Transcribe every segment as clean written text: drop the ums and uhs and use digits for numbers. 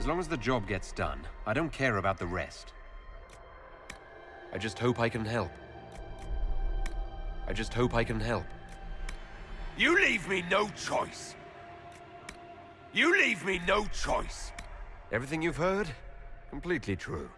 As long as the job gets done, I don't care about the rest. I just hope I can help. I just hope I can help. You leave me no choice. You leave me no choice. Everything you've heard? Completely true.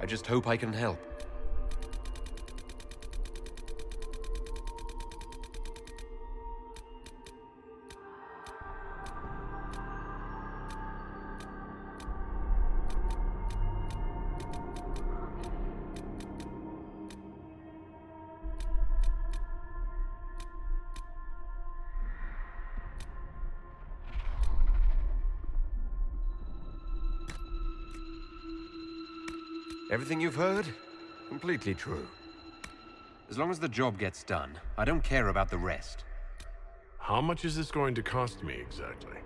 I just hope I can help. Everything you've heard? Completely true. As long as the job gets done, I don't care about the rest. How much is this going to cost me exactly?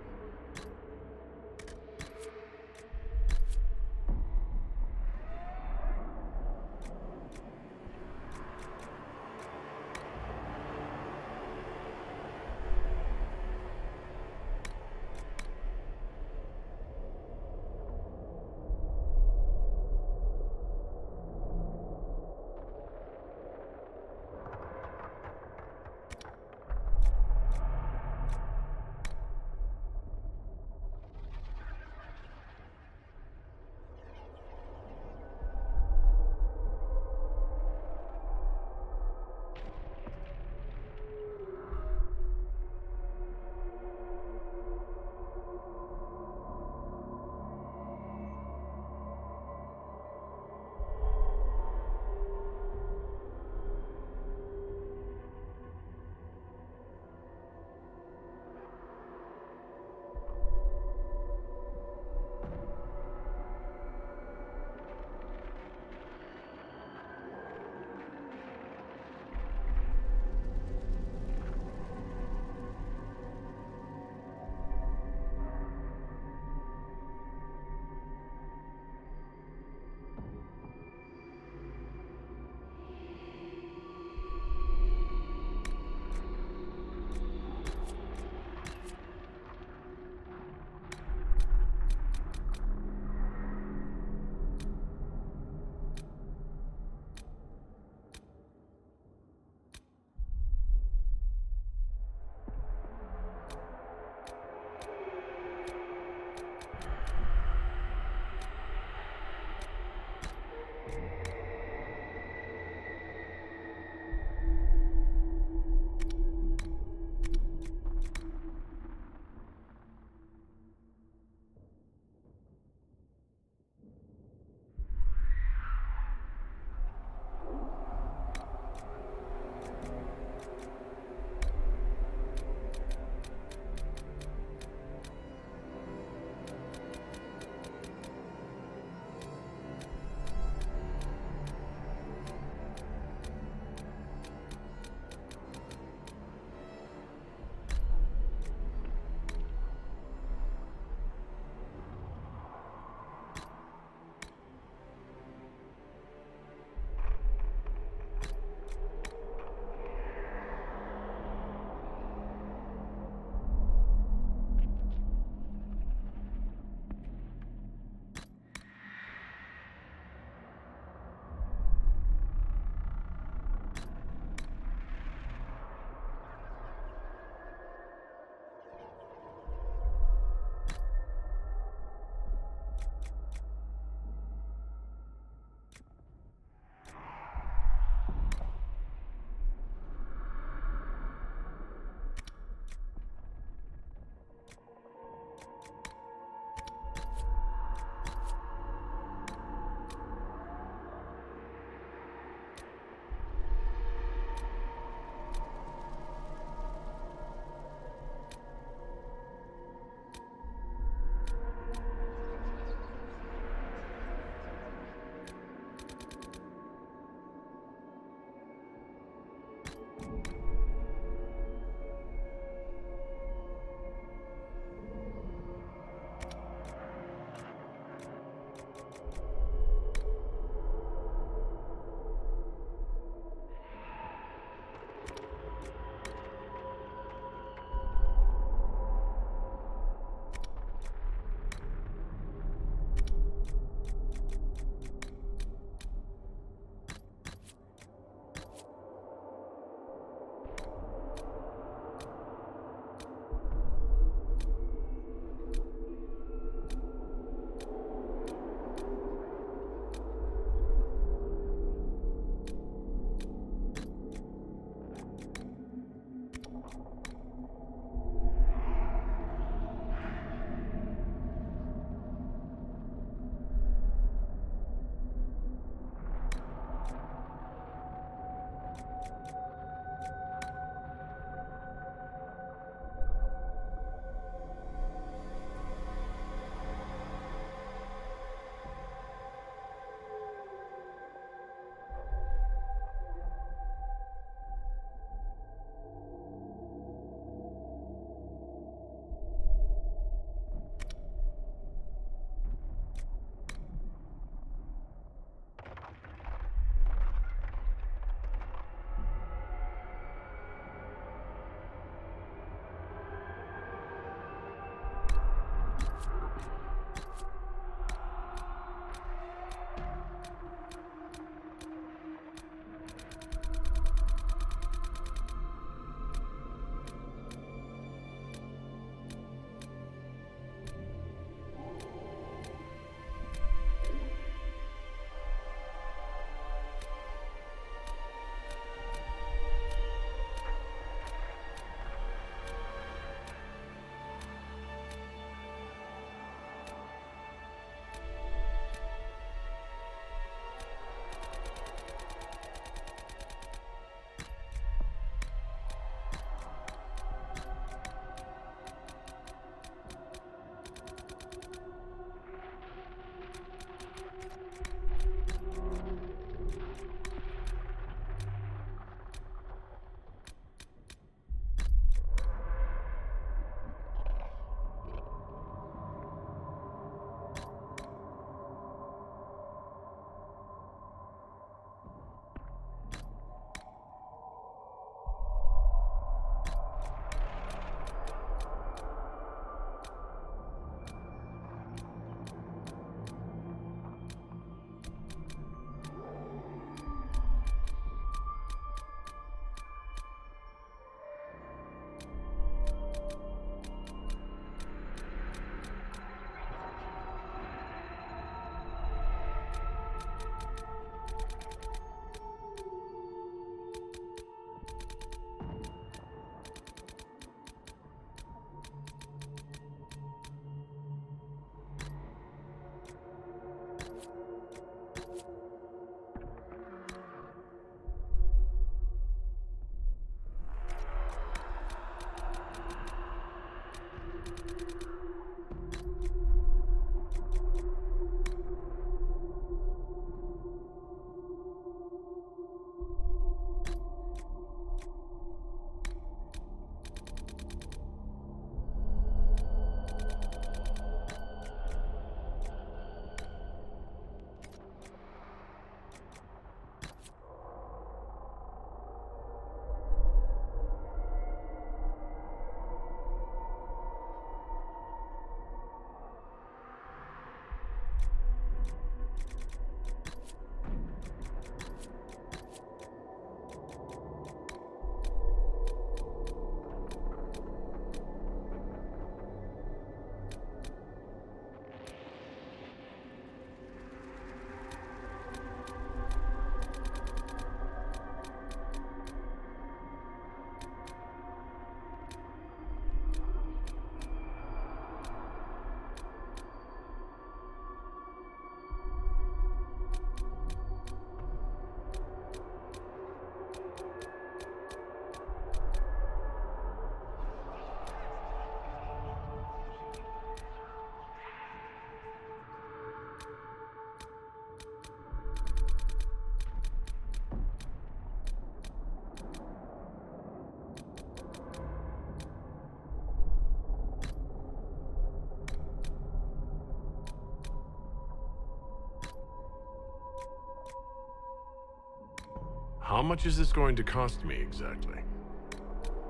How much is this going to cost me exactly?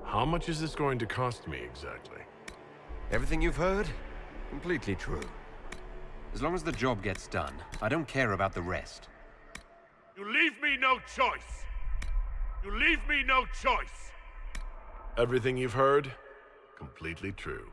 How much is this going to cost me exactly? Everything you've heard? Completely true. As long as the job gets done, I don't care about the rest. You leave me no choice. You leave me no choice. Everything you've heard? Completely true.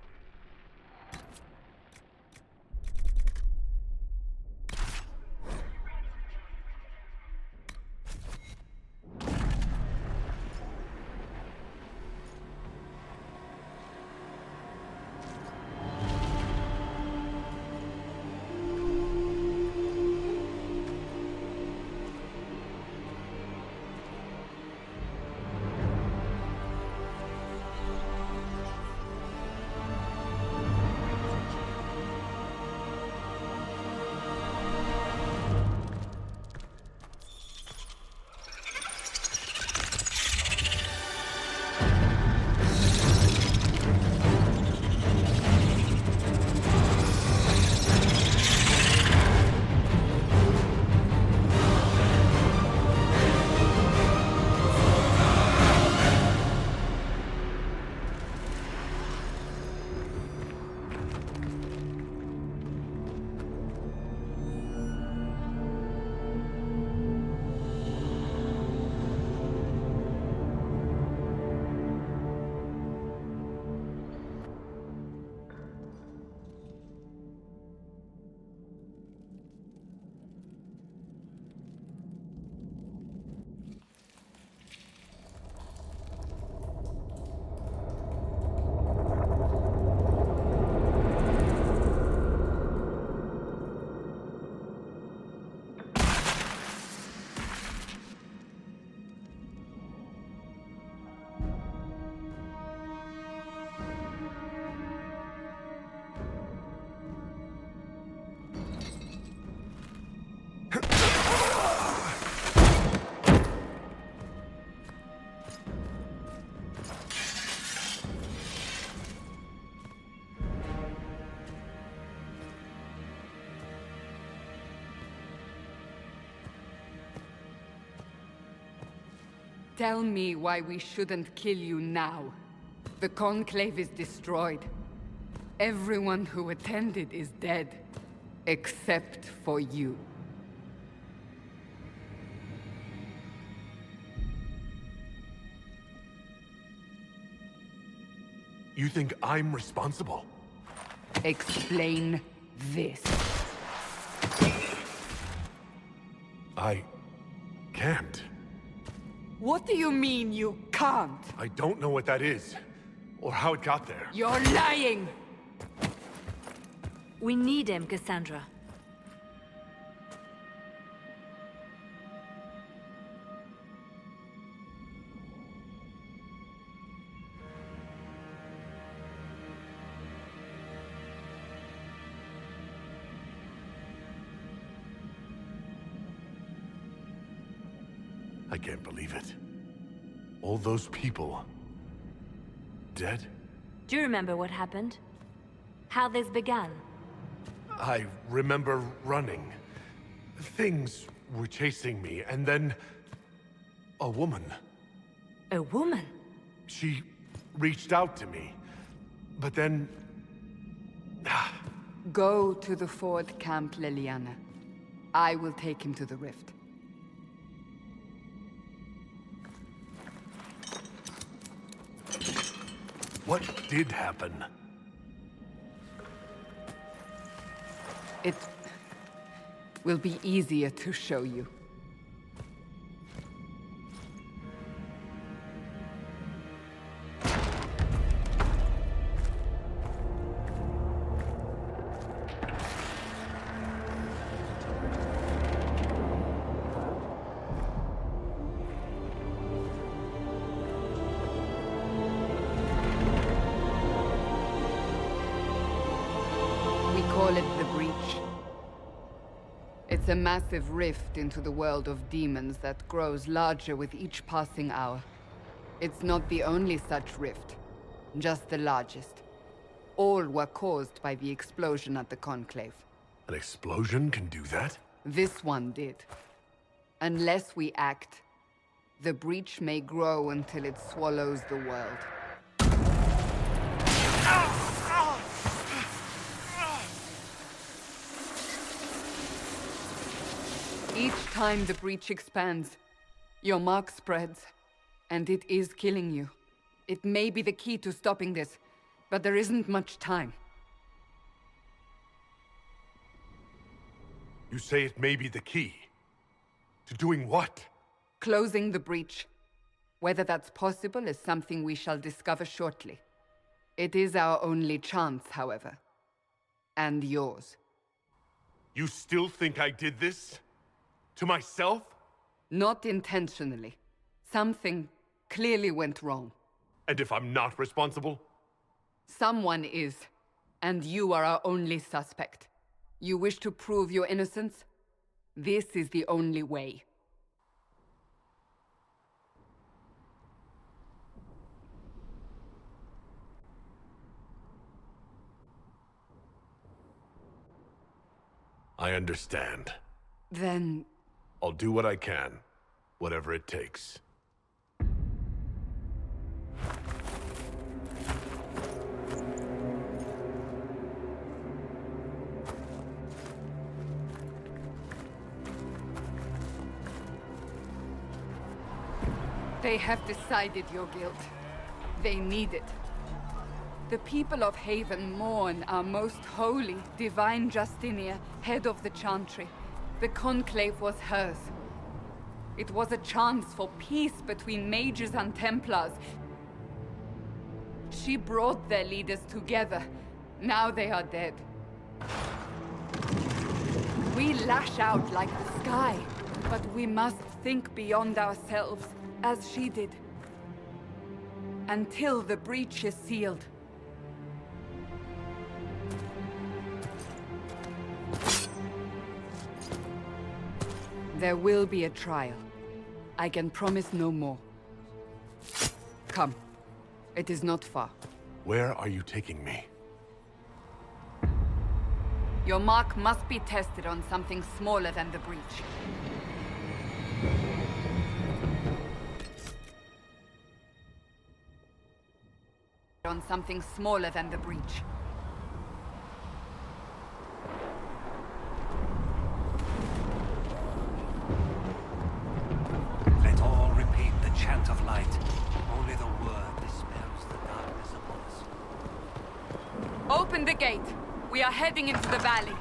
Tell me why we shouldn't kill you now. The Conclave is destroyed. Everyone who attended is dead. Except for you. You think I'm responsible? Explain this. I can't. What do you mean you can't? I don't know what that is, or how it got there. You're lying! We need him, Cassandra. I can't believe it. All those people... dead? Do you remember what happened? How this began? I remember running. Things were chasing me, and then... a woman. A woman? She reached out to me. But then... Go to the Ford camp, Leliana. I will take him to the rift. What did happen? It will be easier to show you. Call it the Breach. It's a massive rift into the world of demons that grows larger with each passing hour. It's not the only such rift, just the largest. All were caused by the explosion at the Conclave. An explosion can do that? This one did. Unless we act, The breach may grow until it swallows the world. Each time the breach expands, your mark spreads, and it is killing you. It may be the key to stopping this, but there isn't much time. You say it may be the key. To doing what? Closing the breach. Whether that's possible is something we shall discover shortly. It is our only chance, however. And yours. You still think I did this? To myself? Not intentionally. Something clearly went wrong. And if I'm not responsible? Someone is, and you are our only suspect. You wish to prove your innocence? This is the only way. I understand. Then... I'll do what I can, whatever it takes. They have decided your guilt. They need it. The people of Haven mourn our most holy, divine Justinia, head of the Chantry. The Conclave was hers. It was a chance for peace between mages and Templars. She brought their leaders together. Now they are dead. We lash out like the sky, but we must think beyond ourselves, as she did. Until the breach is sealed. There will be a trial. I can promise no more. Come. It is not far. Where are you taking me? Your mark must be tested on something smaller than the breach. On something smaller than the breach. Let all repeat the chant of light. Only the word dispels the darkness upon us. Open the gate. We are heading into the valley.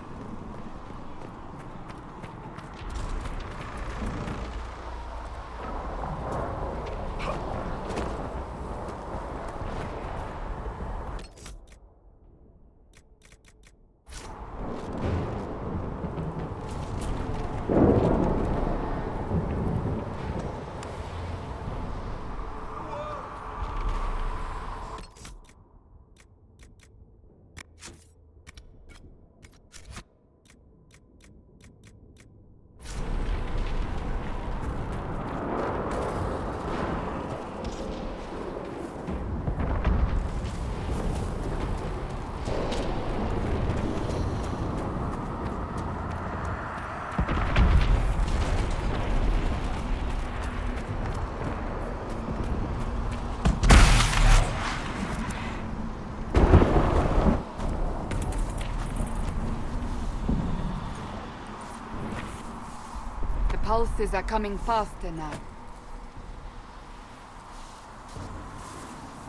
Pulses are coming faster now.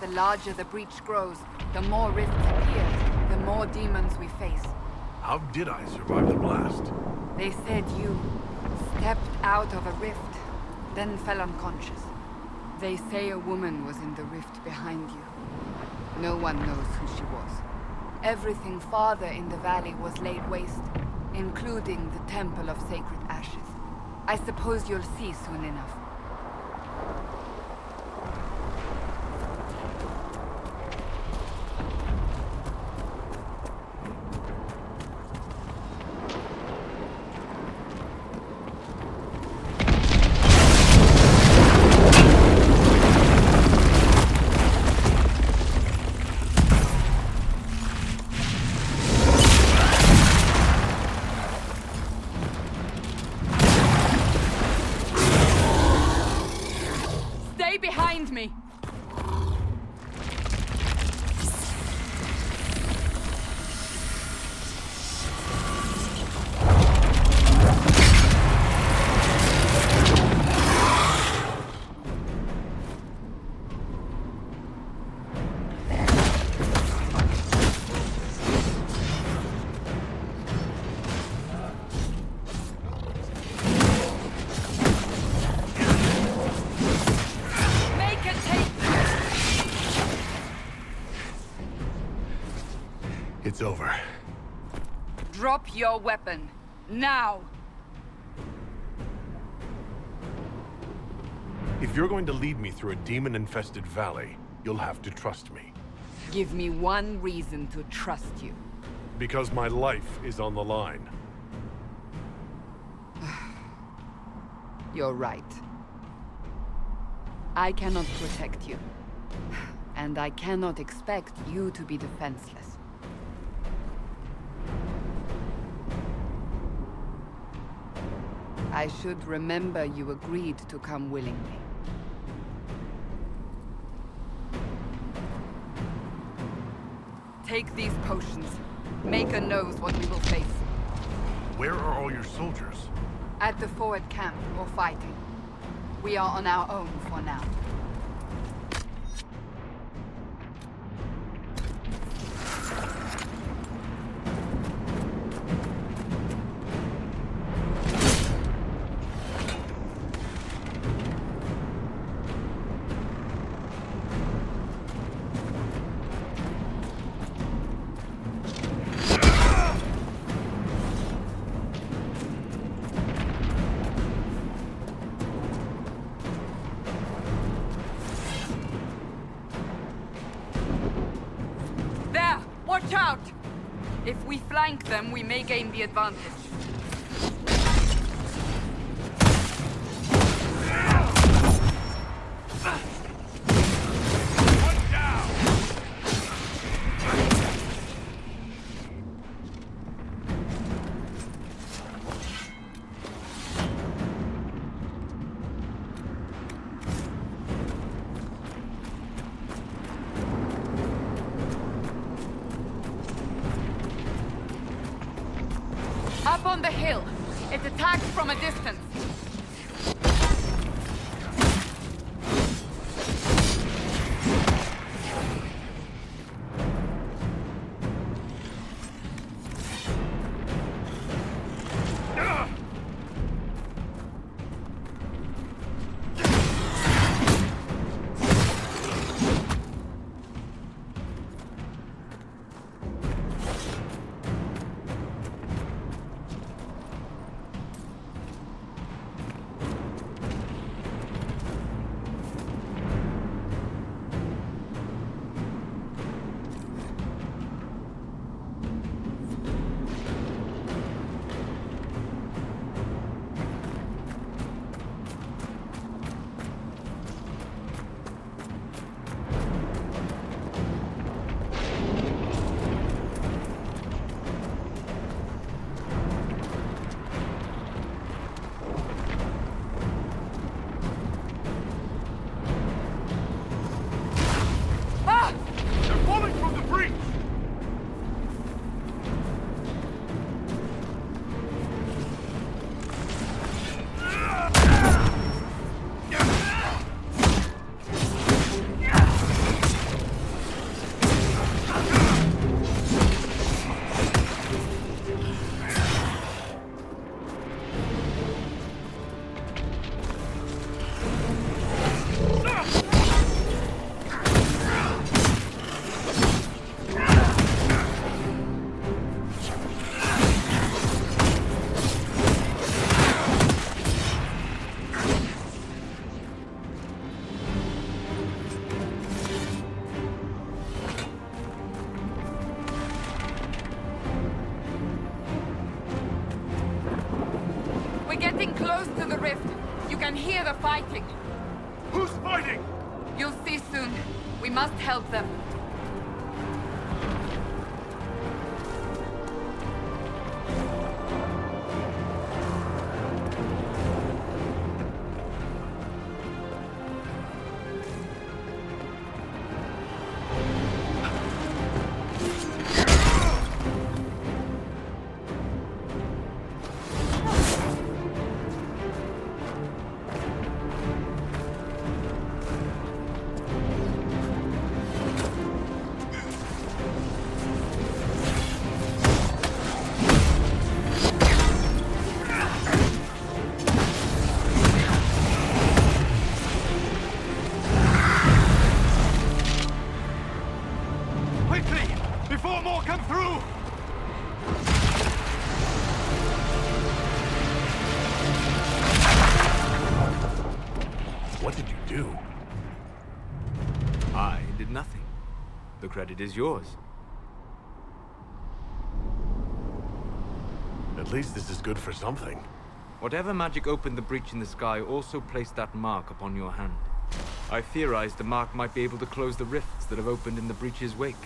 The larger the breach grows, the more rifts appear, the more demons we face. How did I survive the blast? They said you stepped out of a rift, then fell unconscious. They say a woman was in the rift behind you. No one knows who she was. Everything farther in the valley was laid waste, including the Temple of Sacred Ashes. I suppose you'll see soon enough. Behind me! It's over. Drop your weapon. Now! If you're going to lead me through a demon-infested valley, you'll have to trust me. Give me one reason to trust you. Because my life is on the line. You're right. I cannot protect you. And I cannot expect you to be defenseless. I should remember you agreed to come willingly. Take these potions. Maker knows what we will face. Where are all your soldiers? At the forward camp, or fighting. We are on our own for now. Watch out! If we flank them, we may gain the advantage. Up on the hill. It attacks from a distance. Close to the rift. You can hear the fighting. Who's fighting? You'll see soon. We must help them. do? I did nothing. The credit is yours. At least this is good for something. Whatever magic opened the breach in the sky also placed that mark upon your hand. I theorized the mark might be able to close the rifts that have opened in the breach's wake.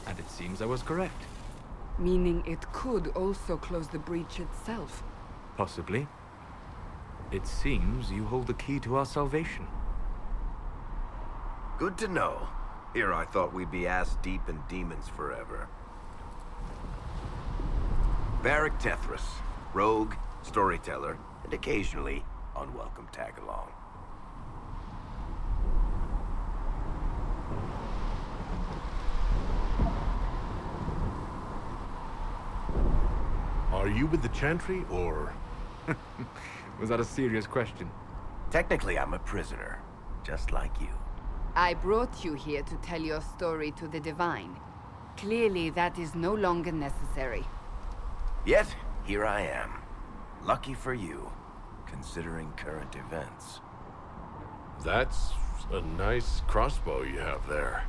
And it seems I was correct. Meaning it could also close the breach itself. Possibly. It seems you hold the key to our salvation. Good to know. Here I thought we'd be ass-deep in demons forever. Varric Tethras, rogue, storyteller, and occasionally unwelcome tag-along. Are you with the Chantry, or...? Was that a serious question? Technically, I'm a prisoner, just like you. I brought you here to tell your story to the Divine. Clearly, that is no longer necessary. Yet, here I am. Lucky for you, considering current events. That's a nice crossbow you have there.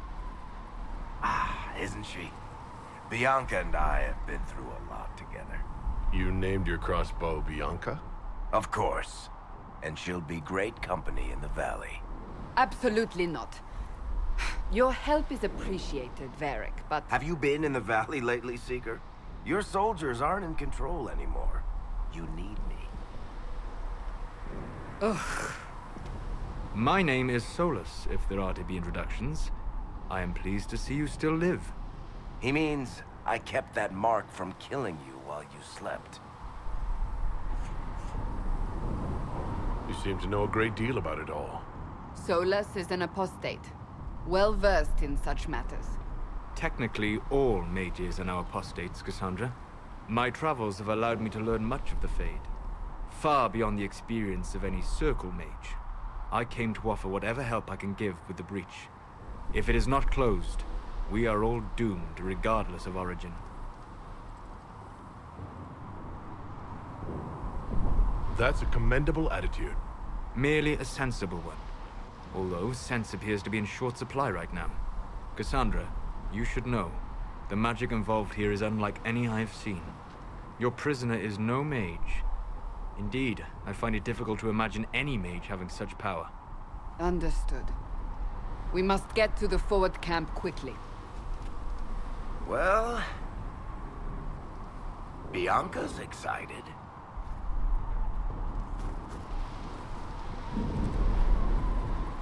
Ah, isn't she? Bianca and I have been through a lot together. You named your crossbow Bianca? Of course. And she'll be great company in the valley. Absolutely not. Your help is appreciated, Varric, but... Have you been in the valley lately, Seeker? Your soldiers aren't in control anymore. You need me. Ugh. My name is Solus, if there are to be introductions. I am pleased to see you still live. He means I kept that mark from killing you while you slept. You seem to know a great deal about it all. Solus is an apostate, well-versed in such matters. Technically, all mages are now apostates, Cassandra. My travels have allowed me to learn much of the Fade. Far beyond the experience of any Circle mage. I came to offer whatever help I can give with the breach. If it is not closed, we are all doomed, regardless of origin. That's a commendable attitude. Merely a sensible one. Although sense appears to be in short supply right now. Cassandra, you should know. The magic involved here is unlike any I have seen. Your prisoner is no mage. Indeed, I find it difficult to imagine any mage having such power. Understood. We must get to the forward camp quickly. Well... Bianca's excited.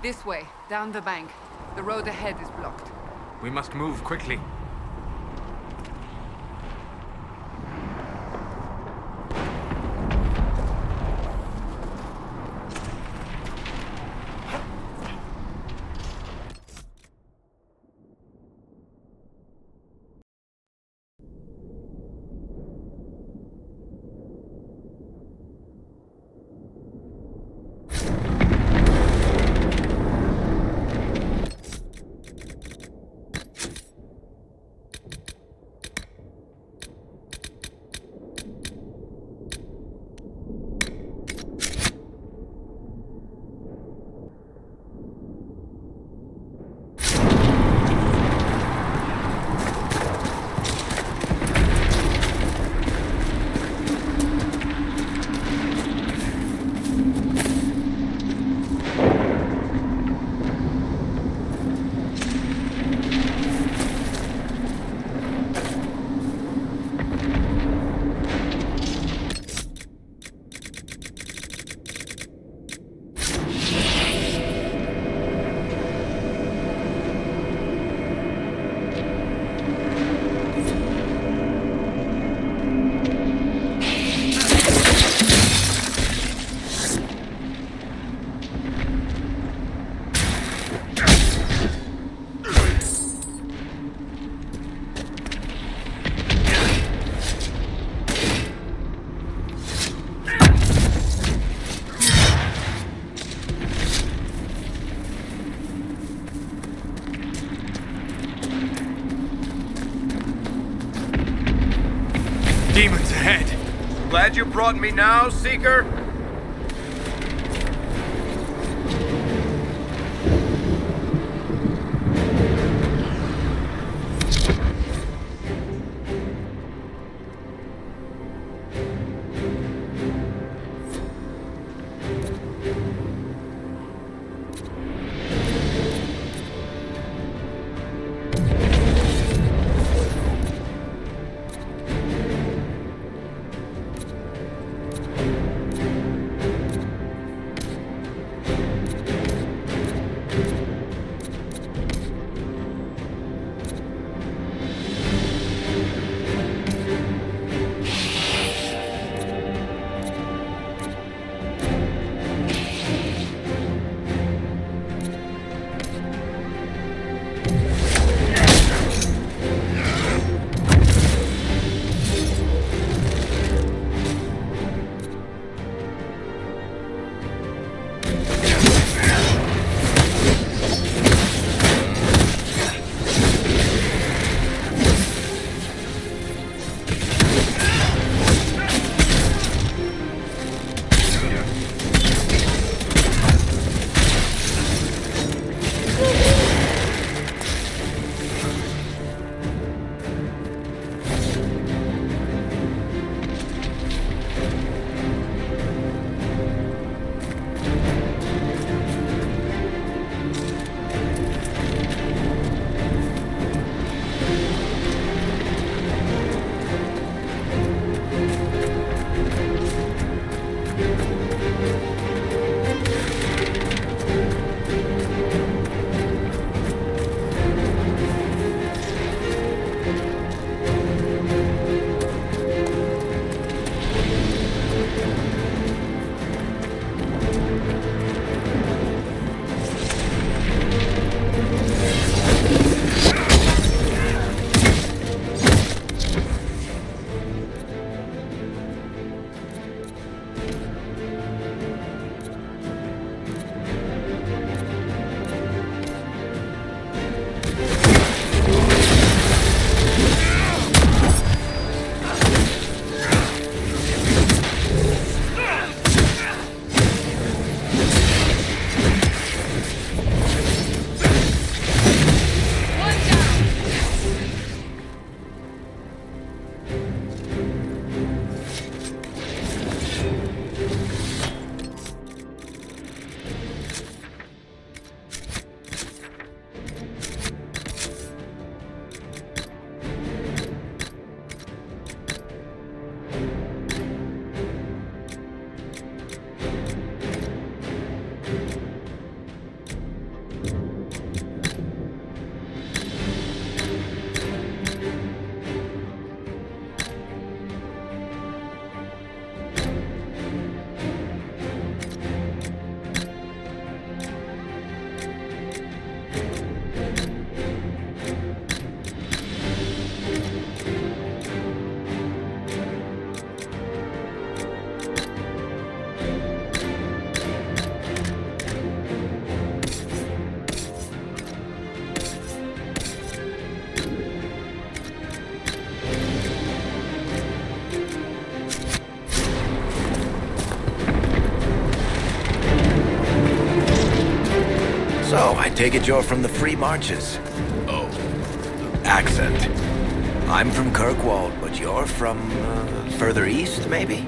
This way, down the bank. The road ahead is blocked. We must move quickly. Demons ahead! Glad you brought me now, Seeker? take it you're from the Free Marches. Oh, Accent. I'm from Kirkwall, but you're from, further east, maybe?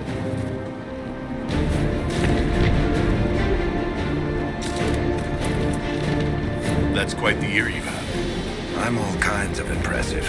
that's quite the ear you have. I'm all kinds of impressive.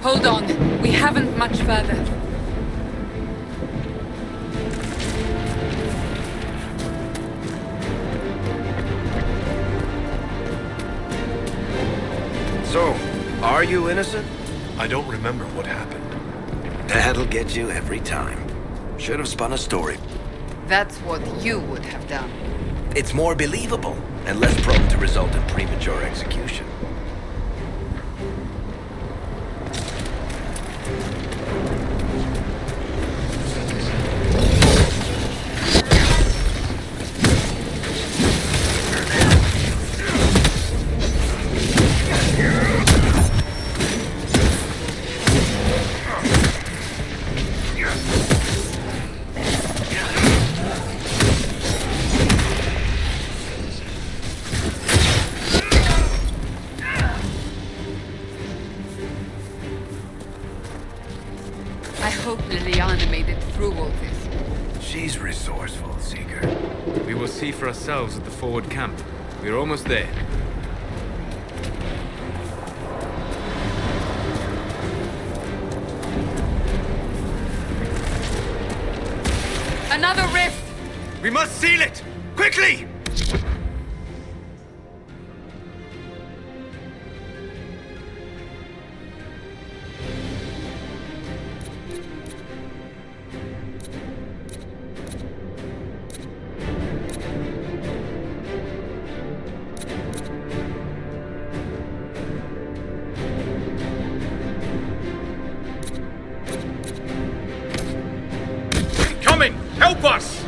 Hold on. We haven't much further. So, are you innocent? I don't remember what happened. That'll get you every time. Should have spun a story. That's what you would have done. It's more believable, and less prone to result in premature execution. I hope Liliana made it through all this. She's resourceful, Seeker. We will see for ourselves at the forward camp. We're almost there. Another rift! We must seal it! Quickly! Coming! Help us!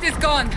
It's gone!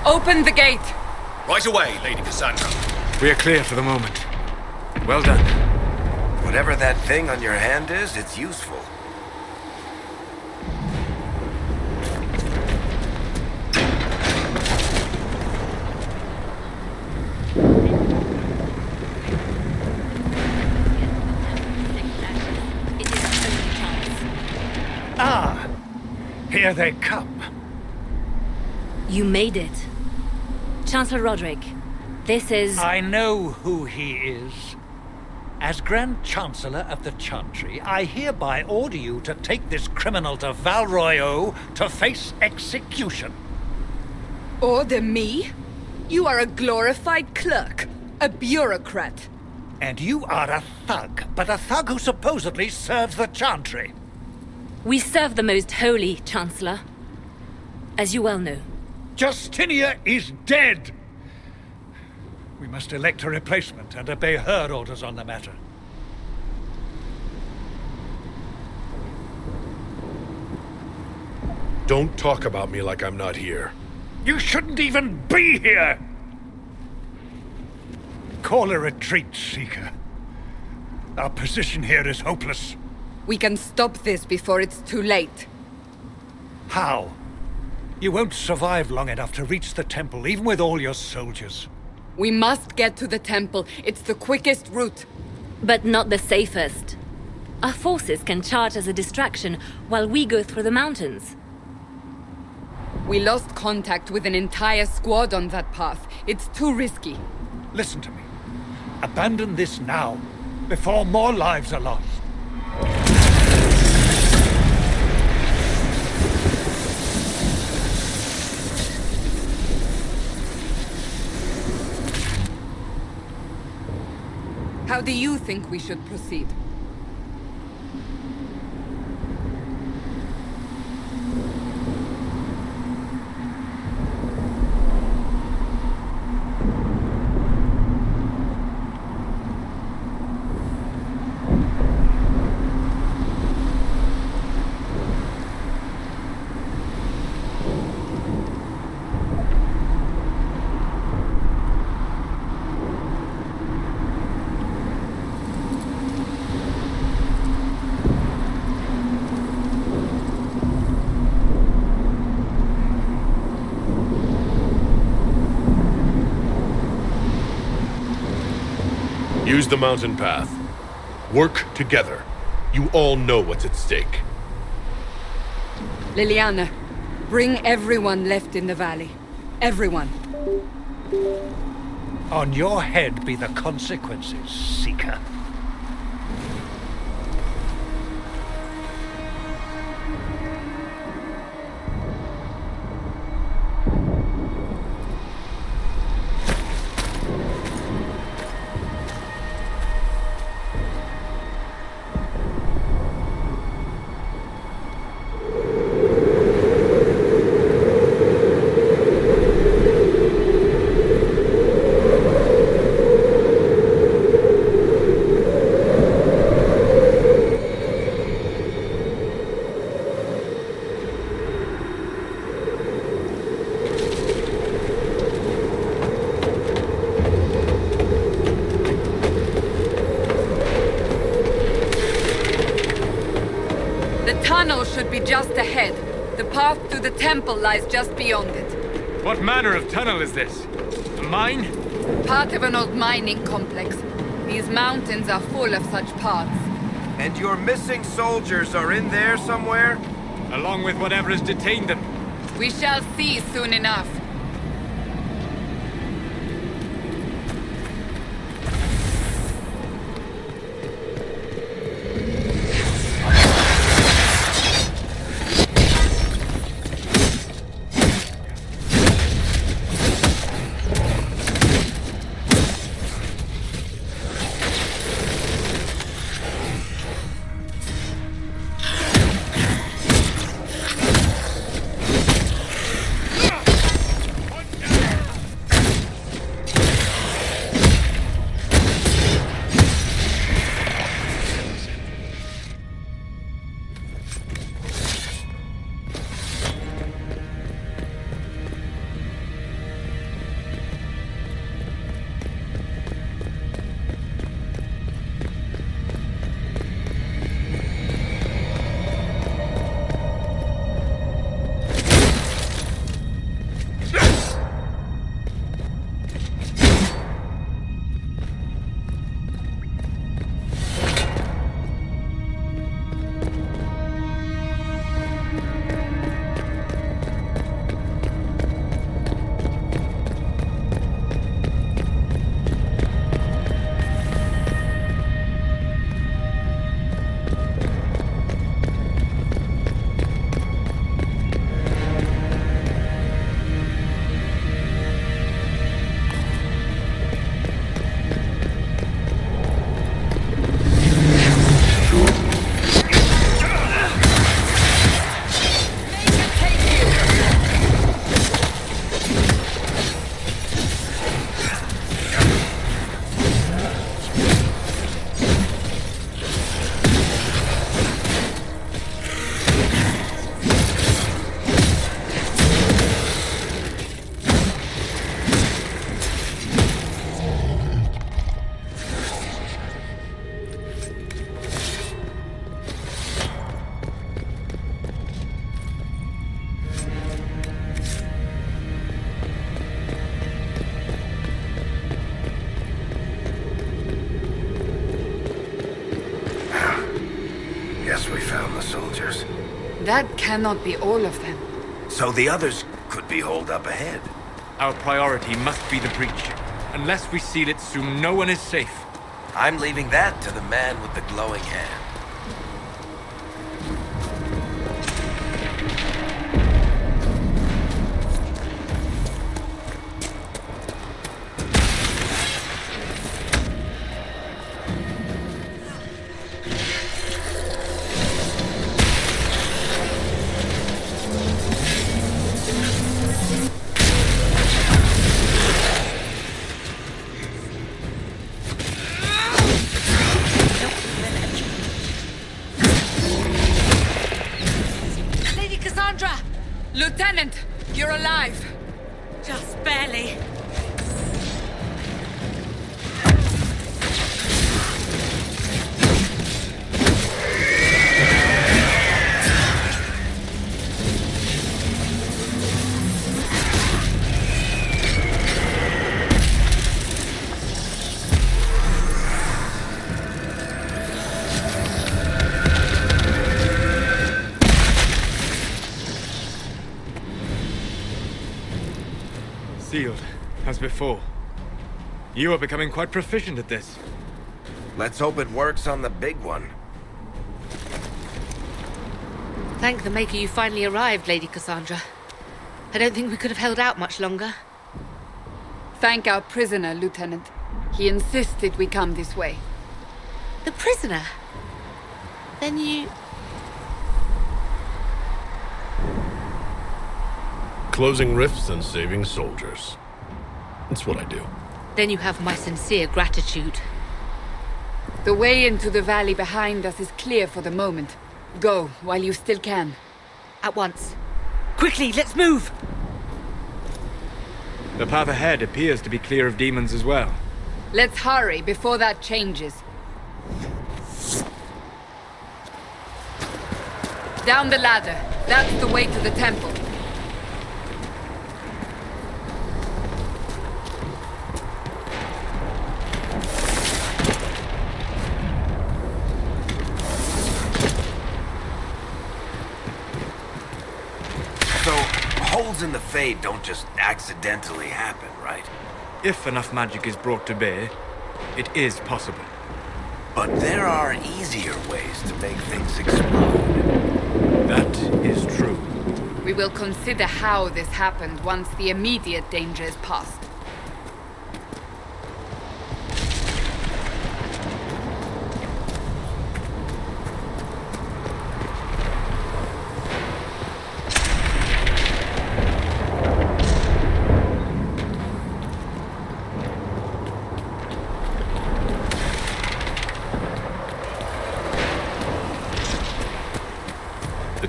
Open the gate! Right away, Lady Cassandra. We are clear for the moment. Well done. Whatever that thing on your hand is, it's useful. Ah, here they come. You made it. Chancellor Roderick, this is... I know who he is. As Grand Chancellor of the Chantry, I hereby order you to take this criminal to Val Royeaux to face execution. Order me? You are a glorified clerk, a bureaucrat. And you are a thug, but a thug who supposedly serves the Chantry. We serve the most holy, Chancellor. As you well know. Justinia is dead! We must elect a replacement and obey her orders on the matter. Don't talk about me like I'm not here. You shouldn't even be here! Call a retreat, Seeker. Our position here is hopeless. We can stop this before it's too late. How? You won't survive long enough to reach the temple, even with all your soldiers. We must get to the temple. It's the quickest route. But not the safest. Our forces can charge as a distraction while we go through the mountains. We lost contact with an entire squad on that path. It's too risky. Listen to me. Abandon this now, before more lives are lost. How do you think we should proceed? Use the mountain path. Work together. You all know what's at stake. Liliana, bring everyone left in the valley. Everyone. On your head be the consequences, Seeker. The tunnel should be just ahead. The path to the temple lies just beyond it. What manner of tunnel is this? A mine? Part of an old mining complex. These mountains are full of such paths. And your missing soldiers are in there somewhere? Along with whatever has detained them. We shall see soon enough. guess we found the soldiers. That cannot be all of them. So the others could be holed up ahead. Our priority must be the breach. Unless we seal it soon, no one is safe. I'm leaving that to the man with the glowing hand. Lieutenant, you're alive. Just barely. Sealed, as before. You are becoming quite proficient at this. Let's hope it works on the big one. Thank the Maker you finally arrived, Lady Cassandra. I don't think we could have held out much longer. Thank our prisoner, Lieutenant. He insisted we come this way. The prisoner? Then you... Closing rifts and saving soldiers. That's what I do. Then you have my sincere gratitude. The way into the valley behind us is clear for the moment. Go, while you still can. At once. Quickly, let's move! The path ahead appears to be clear of demons as well. Let's hurry before that changes. Down the ladder. That's the way to the temple. Holes in the Fade don't just accidentally happen, right? If enough magic is brought to bear, it is possible. But there are easier ways to make things explode. That is true. We will consider how this happened once the immediate danger is past.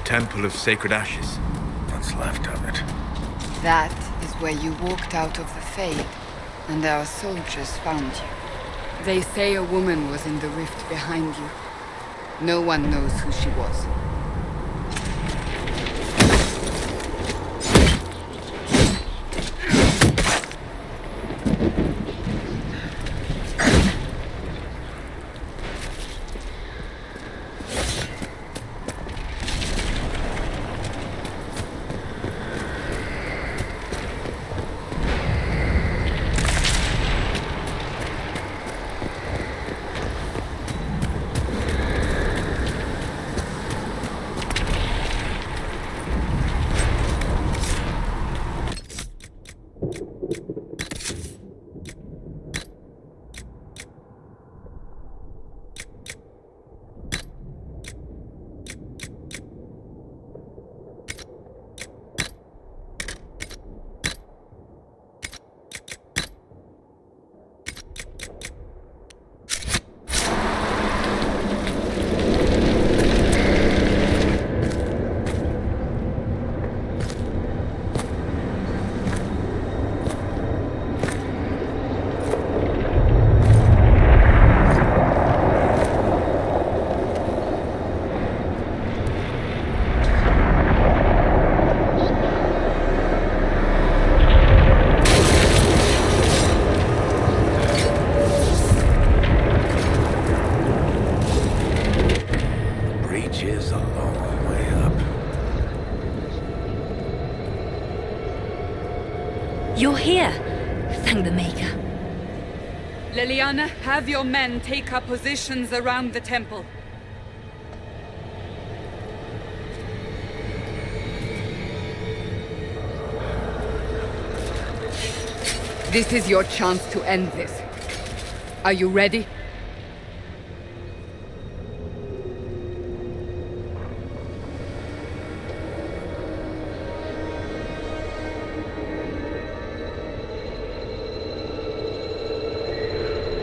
Temple of Sacred Ashes. What's left of it. That is where you walked out of the Fade, and our soldiers found you. They say a woman was in the rift behind you. No one knows who she was. You're here. Thank the Maker. Liliana, have your men take up positions around the temple. This is your chance to end this. Are you ready?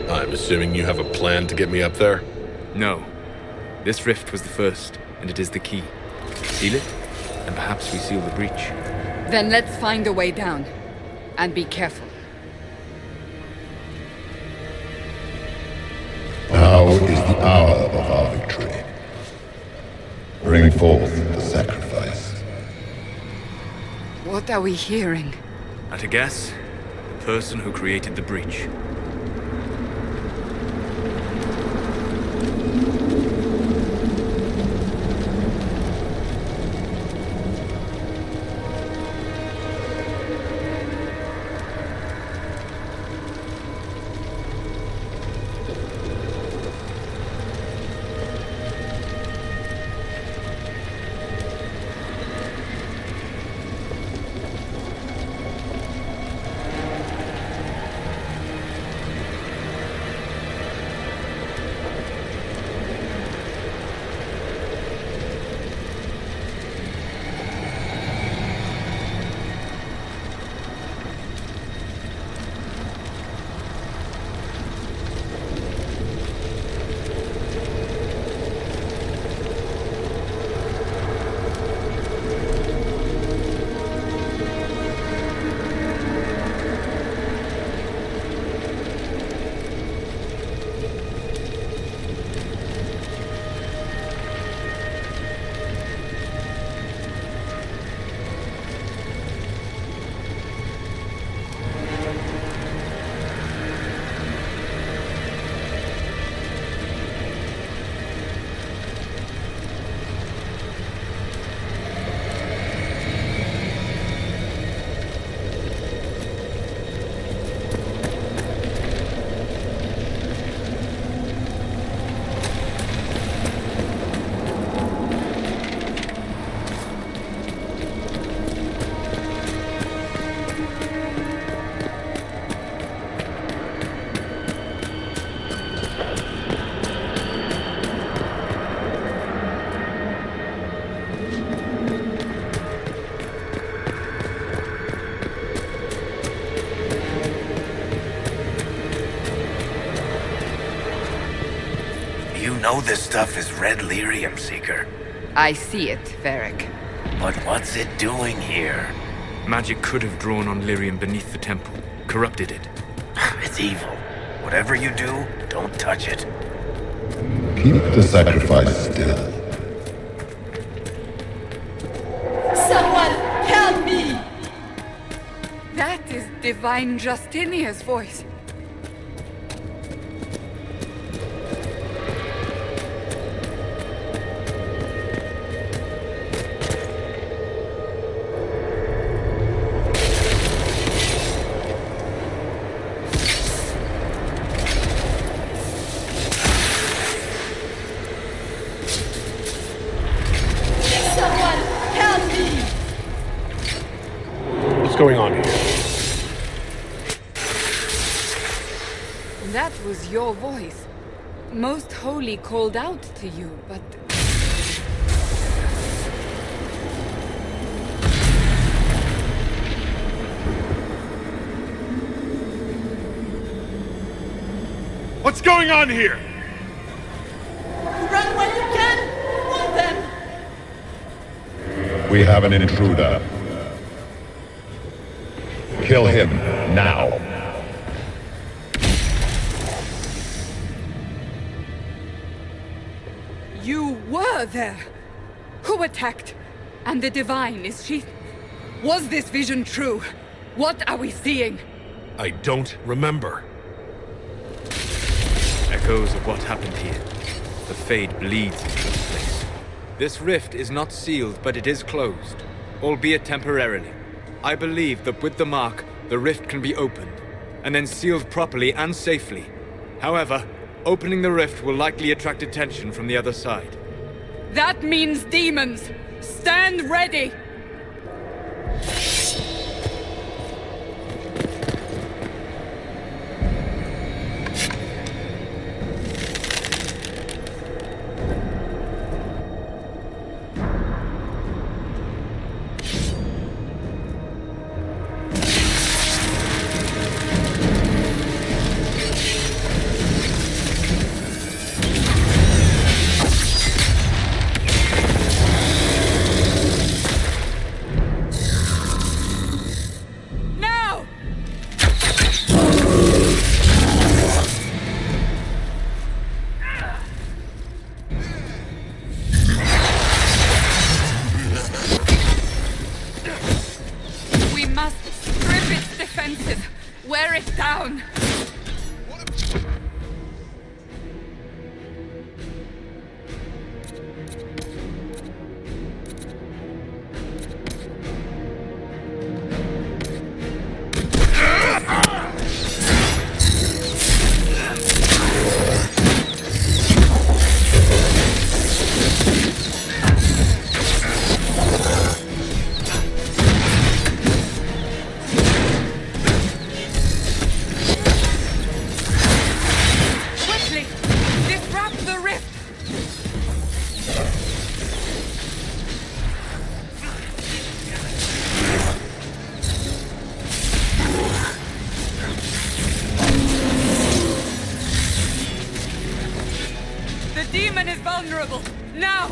I'm assuming you have a plan to get me up there? No. This rift was the first, and it is the key. Seal it, and perhaps we seal the breach. Then let's find a way down. And be careful. Now is the hour of our victory. Bring forth the sacrifice. What are we hearing? At a guess, the person who created the breach. You know this stuff is red lyrium, Seeker. I see it, Varric. But what's it doing here? Magic could have drawn on lyrium beneath the temple, corrupted it. It's evil. Whatever you do, don't touch it. Keep the sacrifice still. Someone help me! That is Divine Justinia's voice. What's going on here? That was your voice. Most Holy called out to you, but... What's going on here? Run when you can! Want them! We have an intruder. Kill him now. You were there! Who attacked? And the Divine, is she... Was this vision true? What are we seeing? I don't remember. Echoes of what happened here. The Fade bleeds into this place. This rift is not sealed, but it is closed, albeit temporarily. I believe that with the mark, the rift can be opened, and then sealed properly and safely. However, opening the rift will likely attract attention from the other side. That means demons! Stand ready! Wear it down! demon is vulnerable! Now!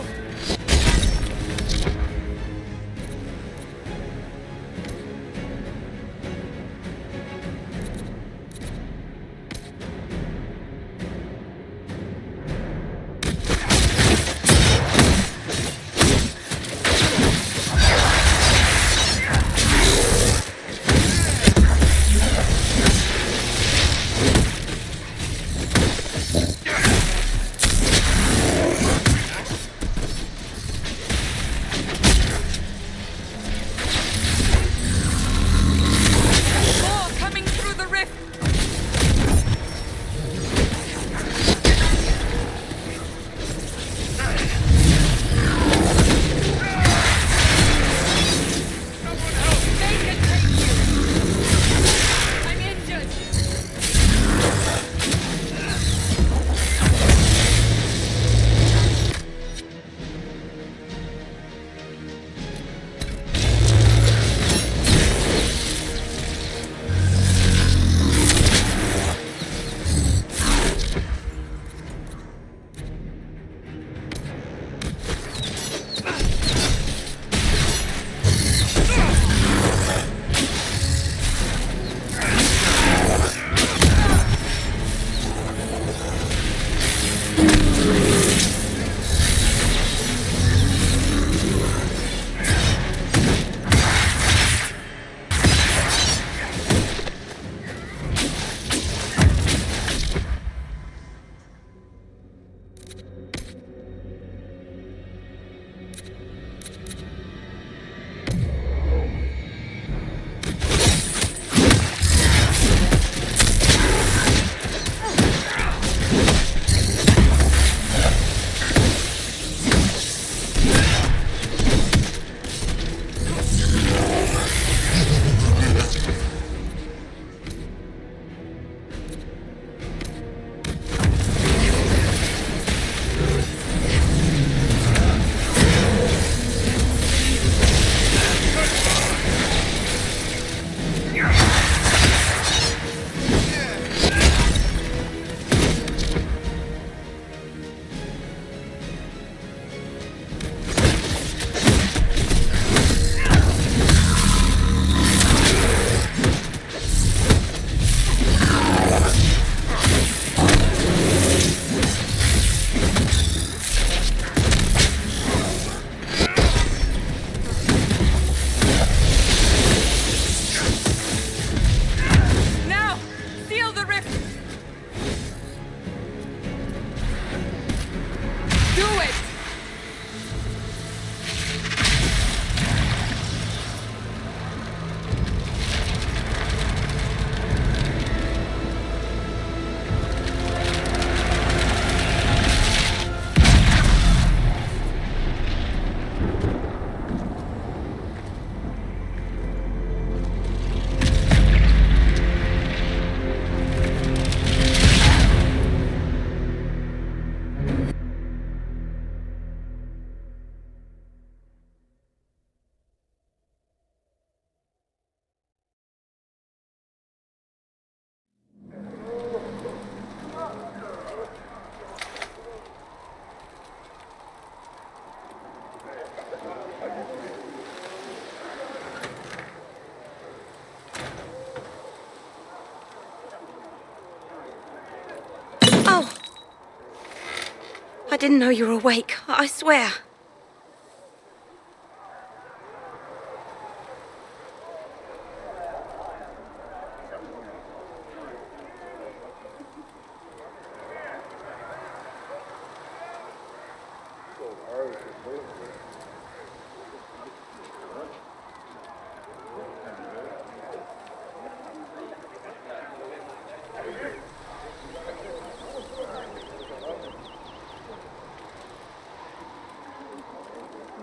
didn't know you were awake, I swear.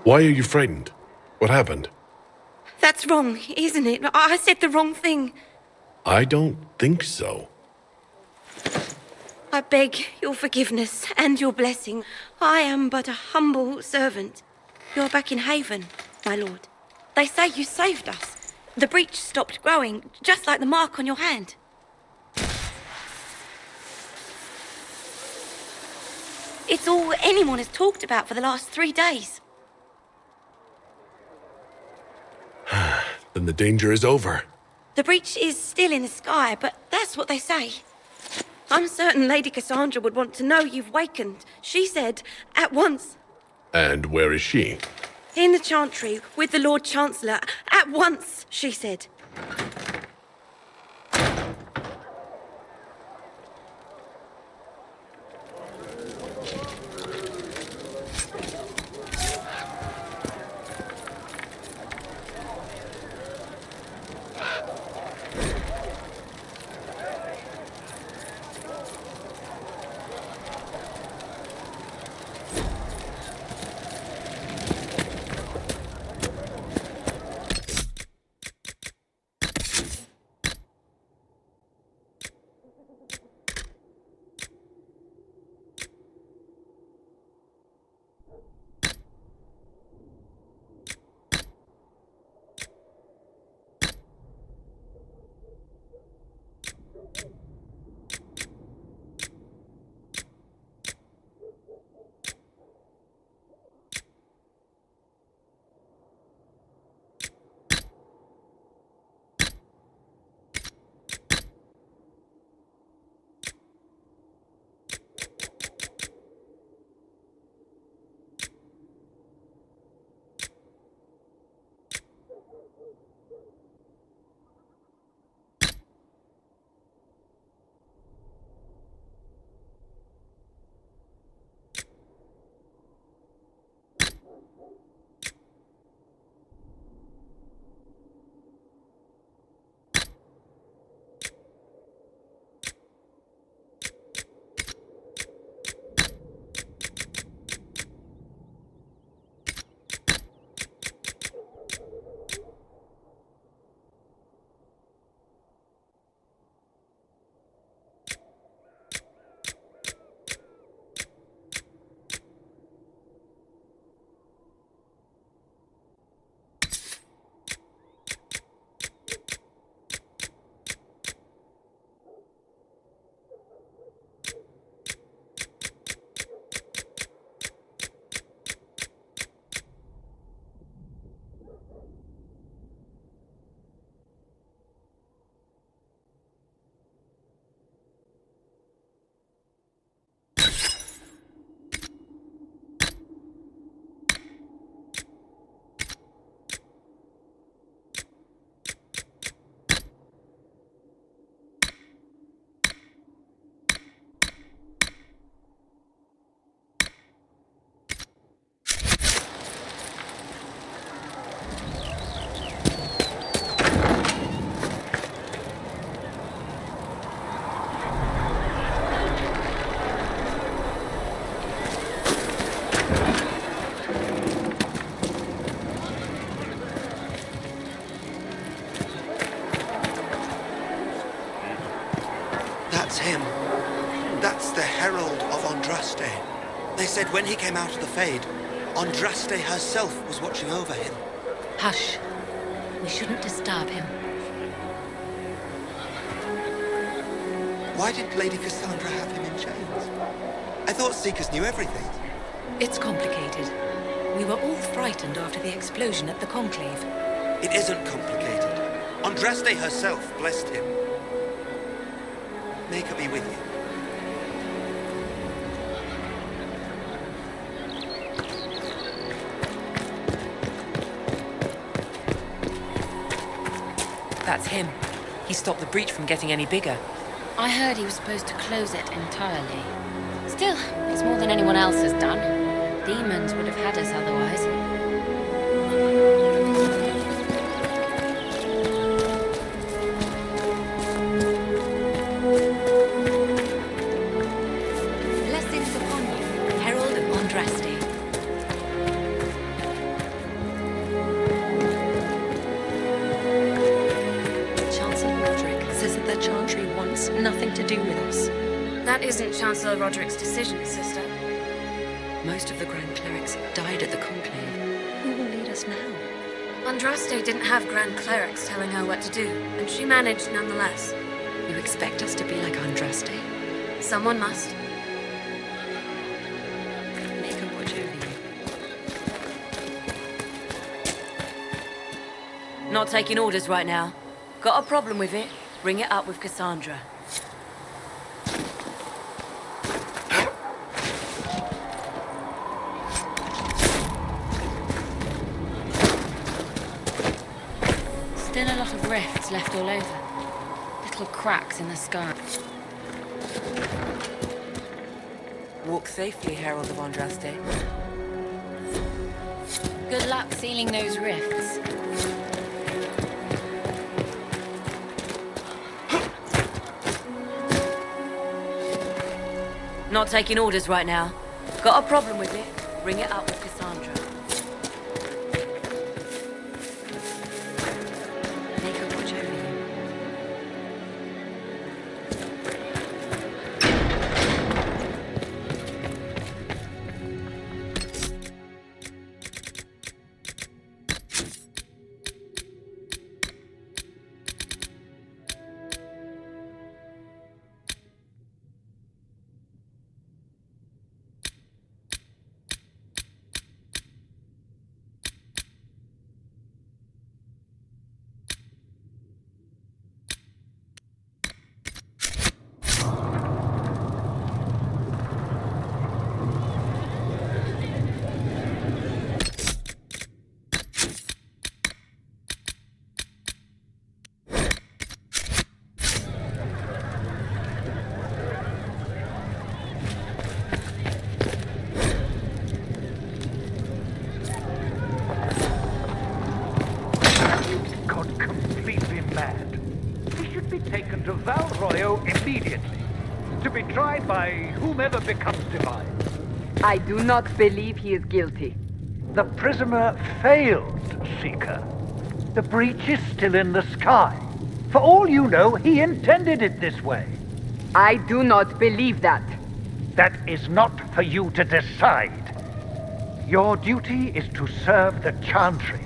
Why are you frightened? What happened? That's wrong, isn't it? I said the wrong thing. I don't think so. I beg your forgiveness and your blessing. I am but a humble servant. You're back in Haven, my lord. They say you saved us. The breach stopped growing, just like the mark on your hand. It's all anyone has talked about for the last 3 days. Then the danger is over. The breach is still in the sky, but that's what they say. I'm certain Lady Cassandra would want to know you've wakened. She said, at once. And where is she? In the Chantry, with the Lord Chancellor. At once, she said. That's him. That's the Herald of Andraste. They said when he came out of the Fade, Andraste herself was watching over him. Hush. We shouldn't disturb him. Why did Lady Cassandra have him in chains? I thought Seekers knew everything. It's complicated. We were all frightened after the explosion at the Conclave. It isn't complicated. Andraste herself blessed him. May God be with you. That's him. He stopped the breach from getting any bigger. I heard he was supposed to close it entirely. Still, it's more than anyone else has done. Demons would have had us otherwise. Blessings upon you, Herald of Andraste. Chancellor Roderick says that the Chantry wants nothing to do with us. That isn't Chancellor Roderick's decision, sister. Most of the Grand Clerics died at the Conclave. Who will lead us now? Andraste didn't have Grand Clerics telling her what to do, and she managed nonetheless. You expect us to be like Andraste? Someone must. Make a watch over you. Not taking orders right now. Got a problem with it? Bring it up with Cassandra. Still a lot of rifts left all over. Little cracks in the sky. Walk safely, Herald of Andraste. Good luck sealing those rifts. Not taking orders right now. Got a problem with it? Bring it up with Cassandra. Make a watch over you. Taken to Val Royo immediately, to be tried by whomever becomes divine. I do not believe he is guilty. The prisoner failed, Seeker. The breach is still in the sky. For all you know, he intended it this way. I do not believe that. That is not for you to decide. Your duty is to serve the Chantry.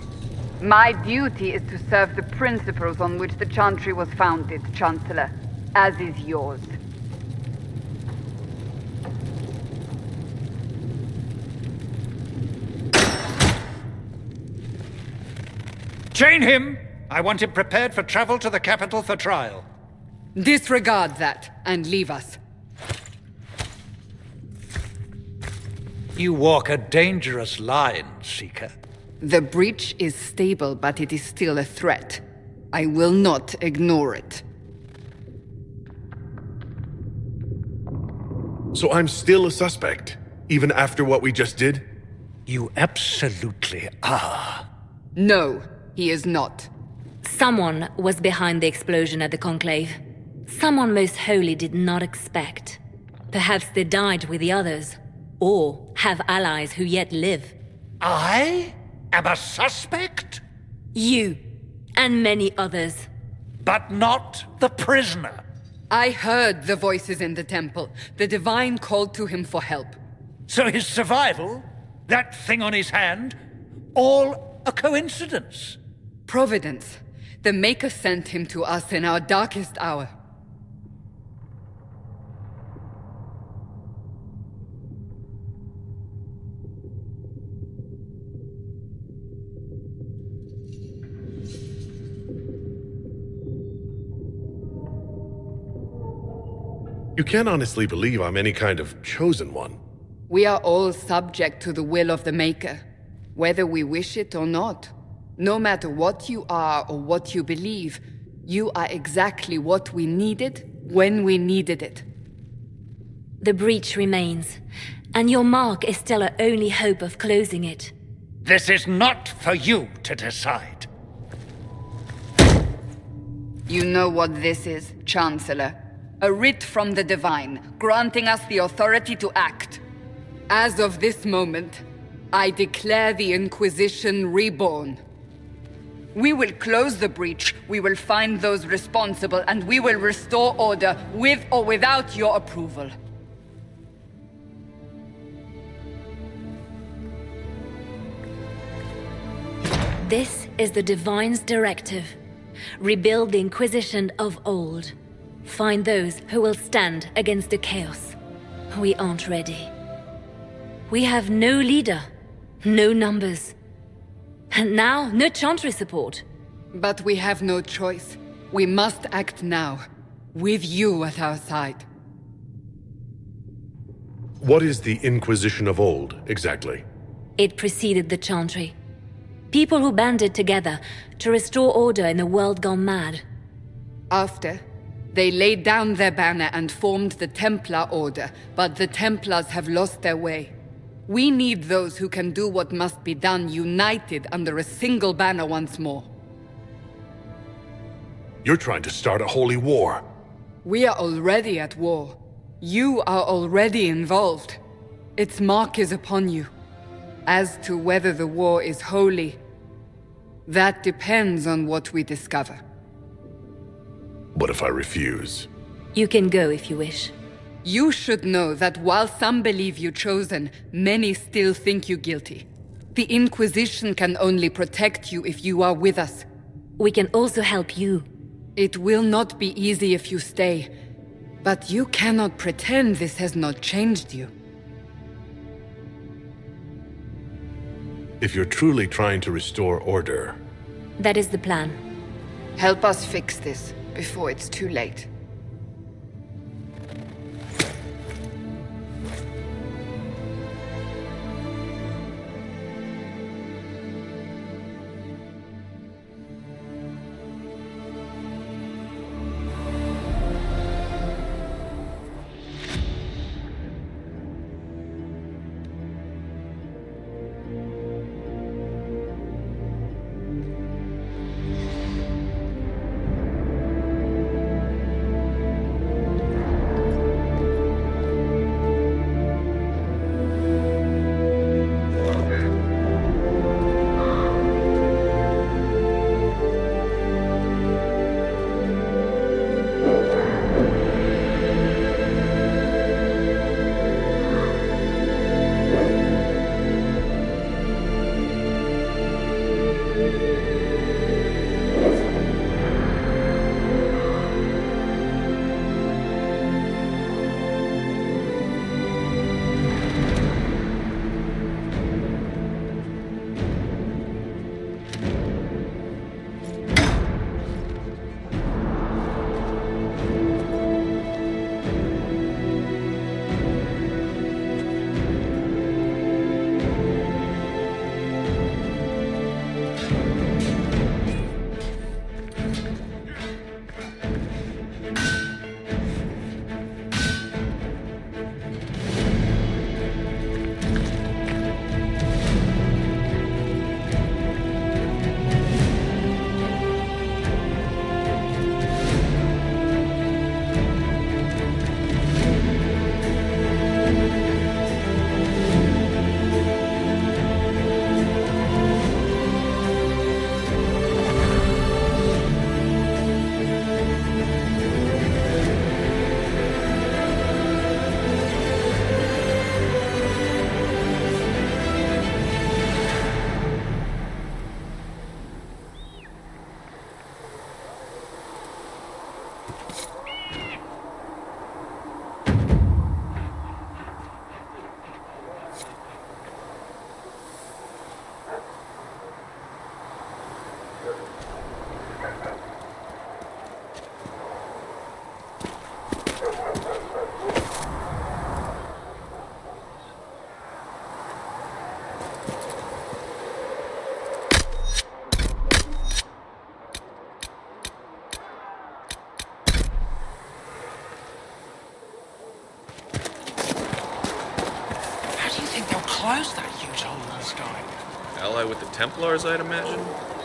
My duty is to serve the principles on which the Chantry was founded, Chancellor, as is yours. Chain him! I want him prepared for travel to the capital for trial. Disregard that, and leave us. You walk a dangerous line, Seeker. The breach is stable, but it is still a threat. I will not ignore it. So I'm still a suspect, even after what we just did? You absolutely are. No, he is not. Someone was behind the explosion at the Conclave. Someone Most Holy did not expect. Perhaps they died with the others, or have allies who yet live. I am a suspect? You, and many others. But not the prisoner. I heard the voices in the temple. The Divine called to him for help. So his survival, that thing on his hand, all a coincidence? Providence. The Maker sent him to us in our darkest hour. You can't honestly believe I'm any kind of chosen one. We are all subject to the will of the Maker, whether we wish it or not. No matter what you are or what you believe, You are exactly what we needed, when we needed it. The breach remains, and your mark is still our only hope of closing it. This is not for you to decide. You know what this is, Chancellor. A writ from the Divine, granting us the authority to act. As of this moment, I declare the Inquisition reborn. We will close the breach, we will find those responsible, and we will restore order, with or without your approval. This is the Divine's directive. Rebuild the Inquisition of old. Find those who will stand against the chaos. We aren't ready. We have no leader, no numbers. And now, no Chantry support. But we have no choice. We must act now, with you at our side. What is the Inquisition of old, exactly? It preceded the Chantry. People who banded together to restore order in a world gone mad. After, they laid down their banner and formed the Templar Order, but the Templars have lost their way. We need those who can do what must be done, united under a single banner once more. You're trying to start a holy war. We are already at war. You are already involved. Its mark is upon you. As to whether the war is holy, that depends on what we discover. What if I refuse? You can go if you wish. You should know that while some believe you chosen, many still think you guilty. The Inquisition can only protect you if you are with us. We can also help you. It will not be easy if you stay, but you cannot pretend this has not changed you. If you're truly trying to restore order... That is the plan. Help us fix this, before it's too late. Ally with the Templars, I'd imagine?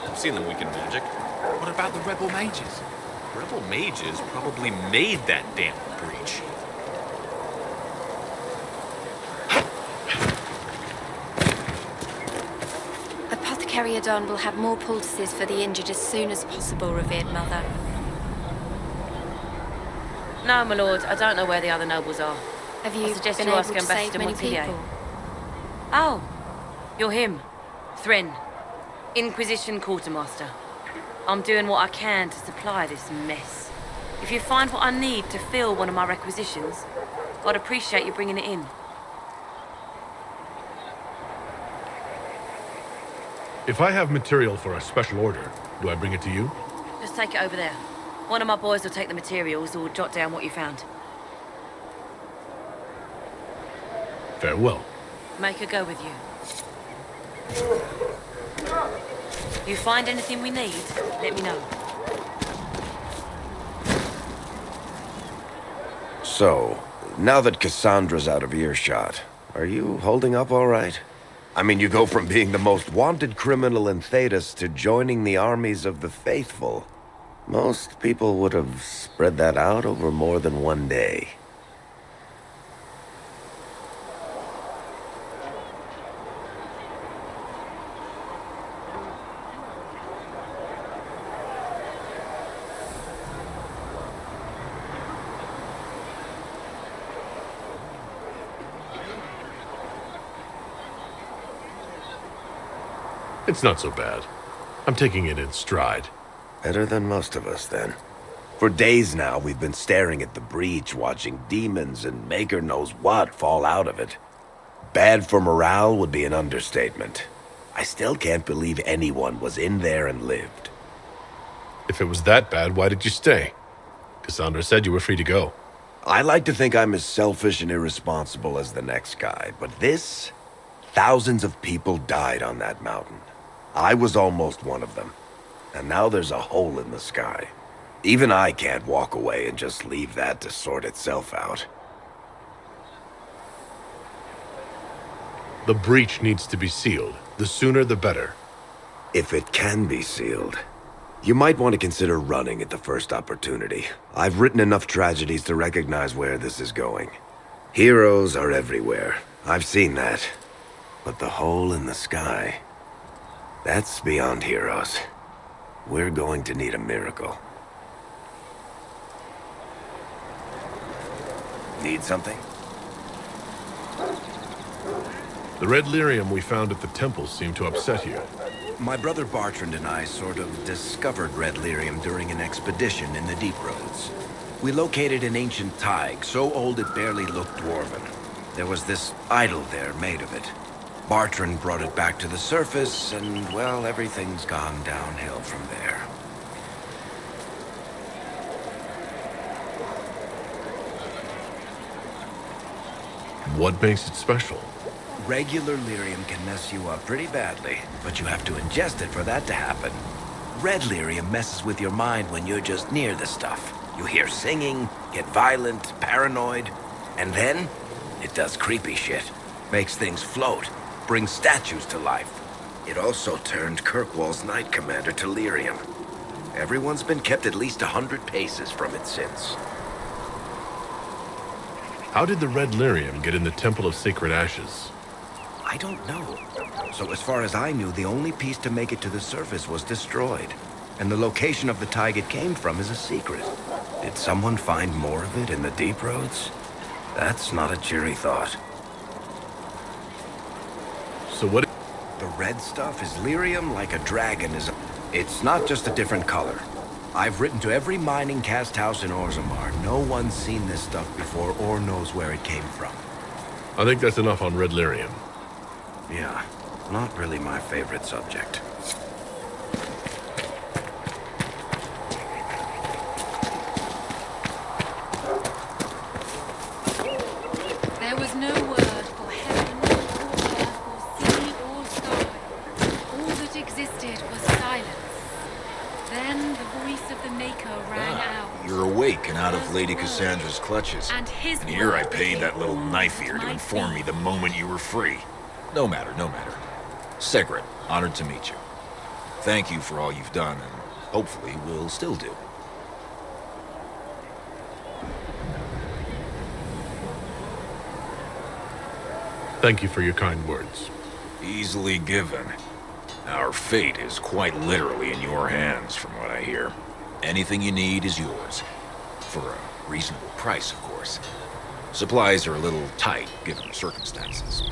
I've seen them weaken magic. What about the rebel mages? Rebel mages probably made that damn breach. Apothecary Adon will have more poultices for the injured as soon as possible, revered mother. No, my lord, I don't know where the other nobles are. Have you I suggest been you able ask to save Ambassador many Montier. people? Oh, you're him. Thren. Inquisition Quartermaster. I'm doing what I can to supply this mess. If you find what I need to fill one of my requisitions, I'd appreciate you bringing it in. If I have material for a special order, do I bring it to you? Just take it over there. One of my boys will take the materials or jot down what you found. Farewell. Make a go with you. You find anything we need, let me know. So, now that Cassandra's out of earshot, are you holding up all right? I mean, you go from being the most wanted criminal in Thedas to joining the armies of the faithful. Most people would have spread that out over more than one day. It's not so bad. I'm taking it in stride. Better than most of us, then. For days now, we've been staring at the breach, watching demons and maker knows what fall out of it. Bad for morale would be an understatement. I still can't believe anyone was in there and lived. If it was that bad, why did you stay? Cassandra said you were free to go. I like to think I'm as selfish and irresponsible as the next guy, but this... Thousands of people died on that mountain. I was almost one of them. And now there's a hole in the sky. Even I can't walk away and just leave that to sort itself out. The breach needs to be sealed. The sooner the better. If it can be sealed, you might want to consider running at the first opportunity. I've written enough tragedies to recognize where this is going. Heroes are everywhere. I've seen that. But the hole in the sky, that's beyond heroes. We're going to need a miracle. Need something? The red lyrium we found at the temple seemed to upset you. My brother Bartrand and I sort of discovered red lyrium during an expedition in the Deep Roads. We located an ancient thaig, so old it barely looked dwarven. There was this idol there made of it. Bartrand brought it back to the surface, and, well, everything's gone downhill from there. What makes it special? Regular lyrium can mess you up pretty badly, but you have to ingest it for that to happen. Red lyrium messes with your mind when you're just near the stuff. You hear singing, get violent, paranoid, and then it does creepy shit. Makes things float. Brings statues to life. It also turned Kirkwall's Knight Commander to lyrium. Everyone's been kept at least 100 paces from it since. How did the red lyrium get in the Temple of Sacred Ashes? I don't know. So as far as I knew, the only piece to make it to the surface was destroyed. And the location of the thaig it came from is a secret. Did someone find more of it in the Deep Roads? That's not a cheery thought. So what? The red stuff is lyrium like a dragon is... It's not just a different color. I've written to every mining cast house in Orzammar. No one's seen this stuff before or knows where it came from. I think that's enough on red lyrium. Yeah, not really my favorite subject. There was no word for heaven or earth or sea or sky. All that existed was silence. Then the voice of the Maker rang out. You're awake and out of Lady Cassandra's clutches. And his here I word paid that little became knife ear to my inform me the moment you were free. No matter, no matter. Segret, honored to meet you. Thank you for all you've done, and hopefully will still do. Thank you for your kind words. Easily given. Our fate is quite literally in your hands, from what I hear. Anything you need is yours. For a reasonable price, of course. Supplies are a little tight, given the circumstances.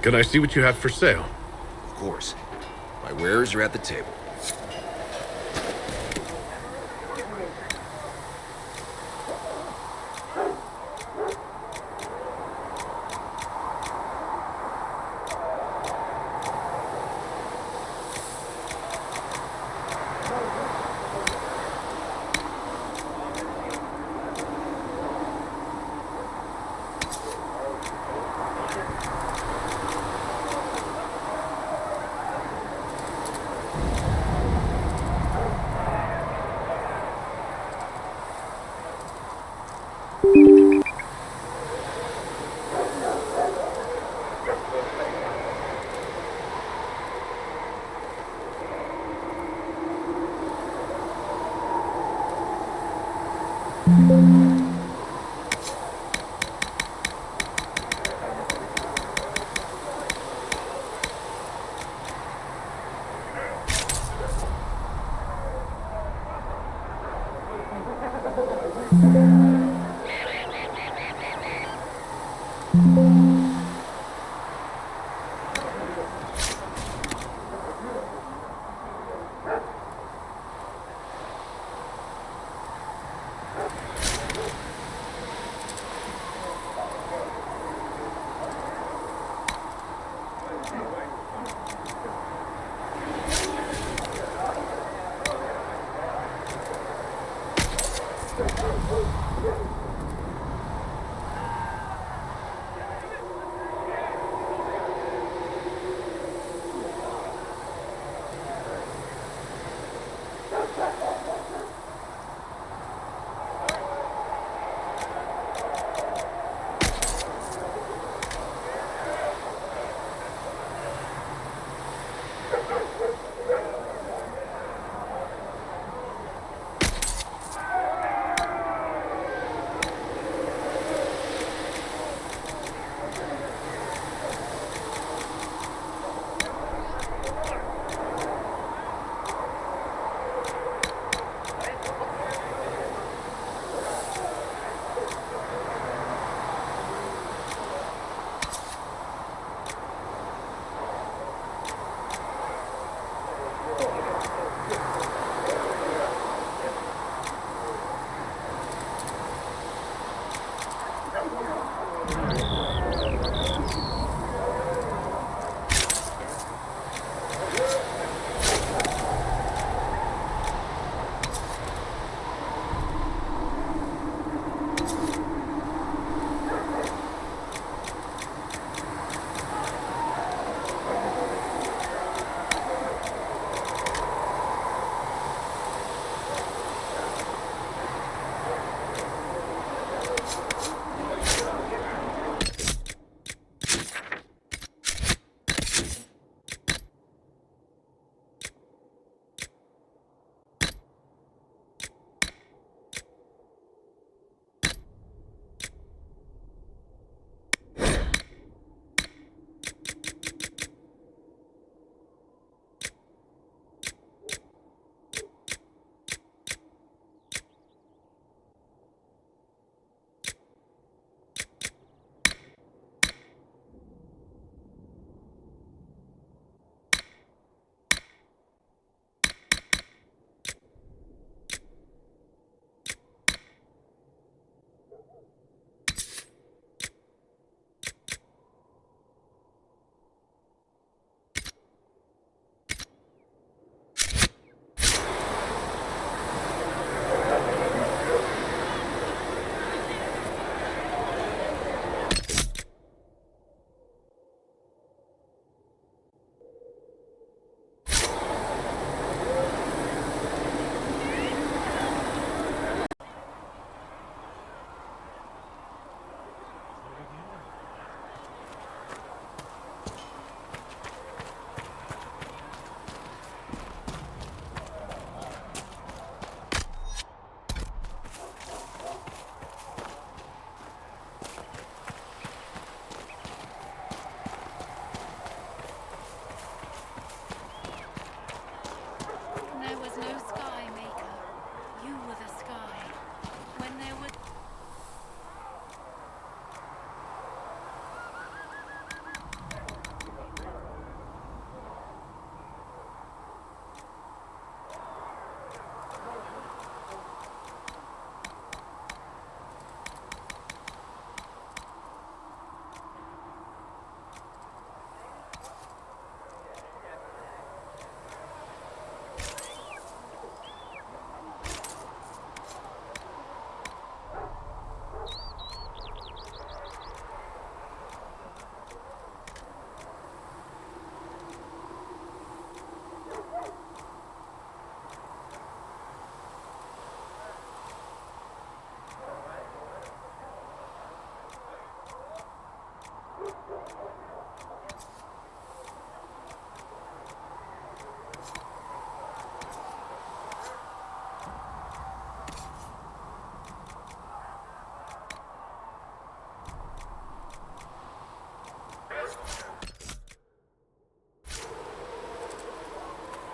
Can I see what you have for sale? Of course. My wares are at the table.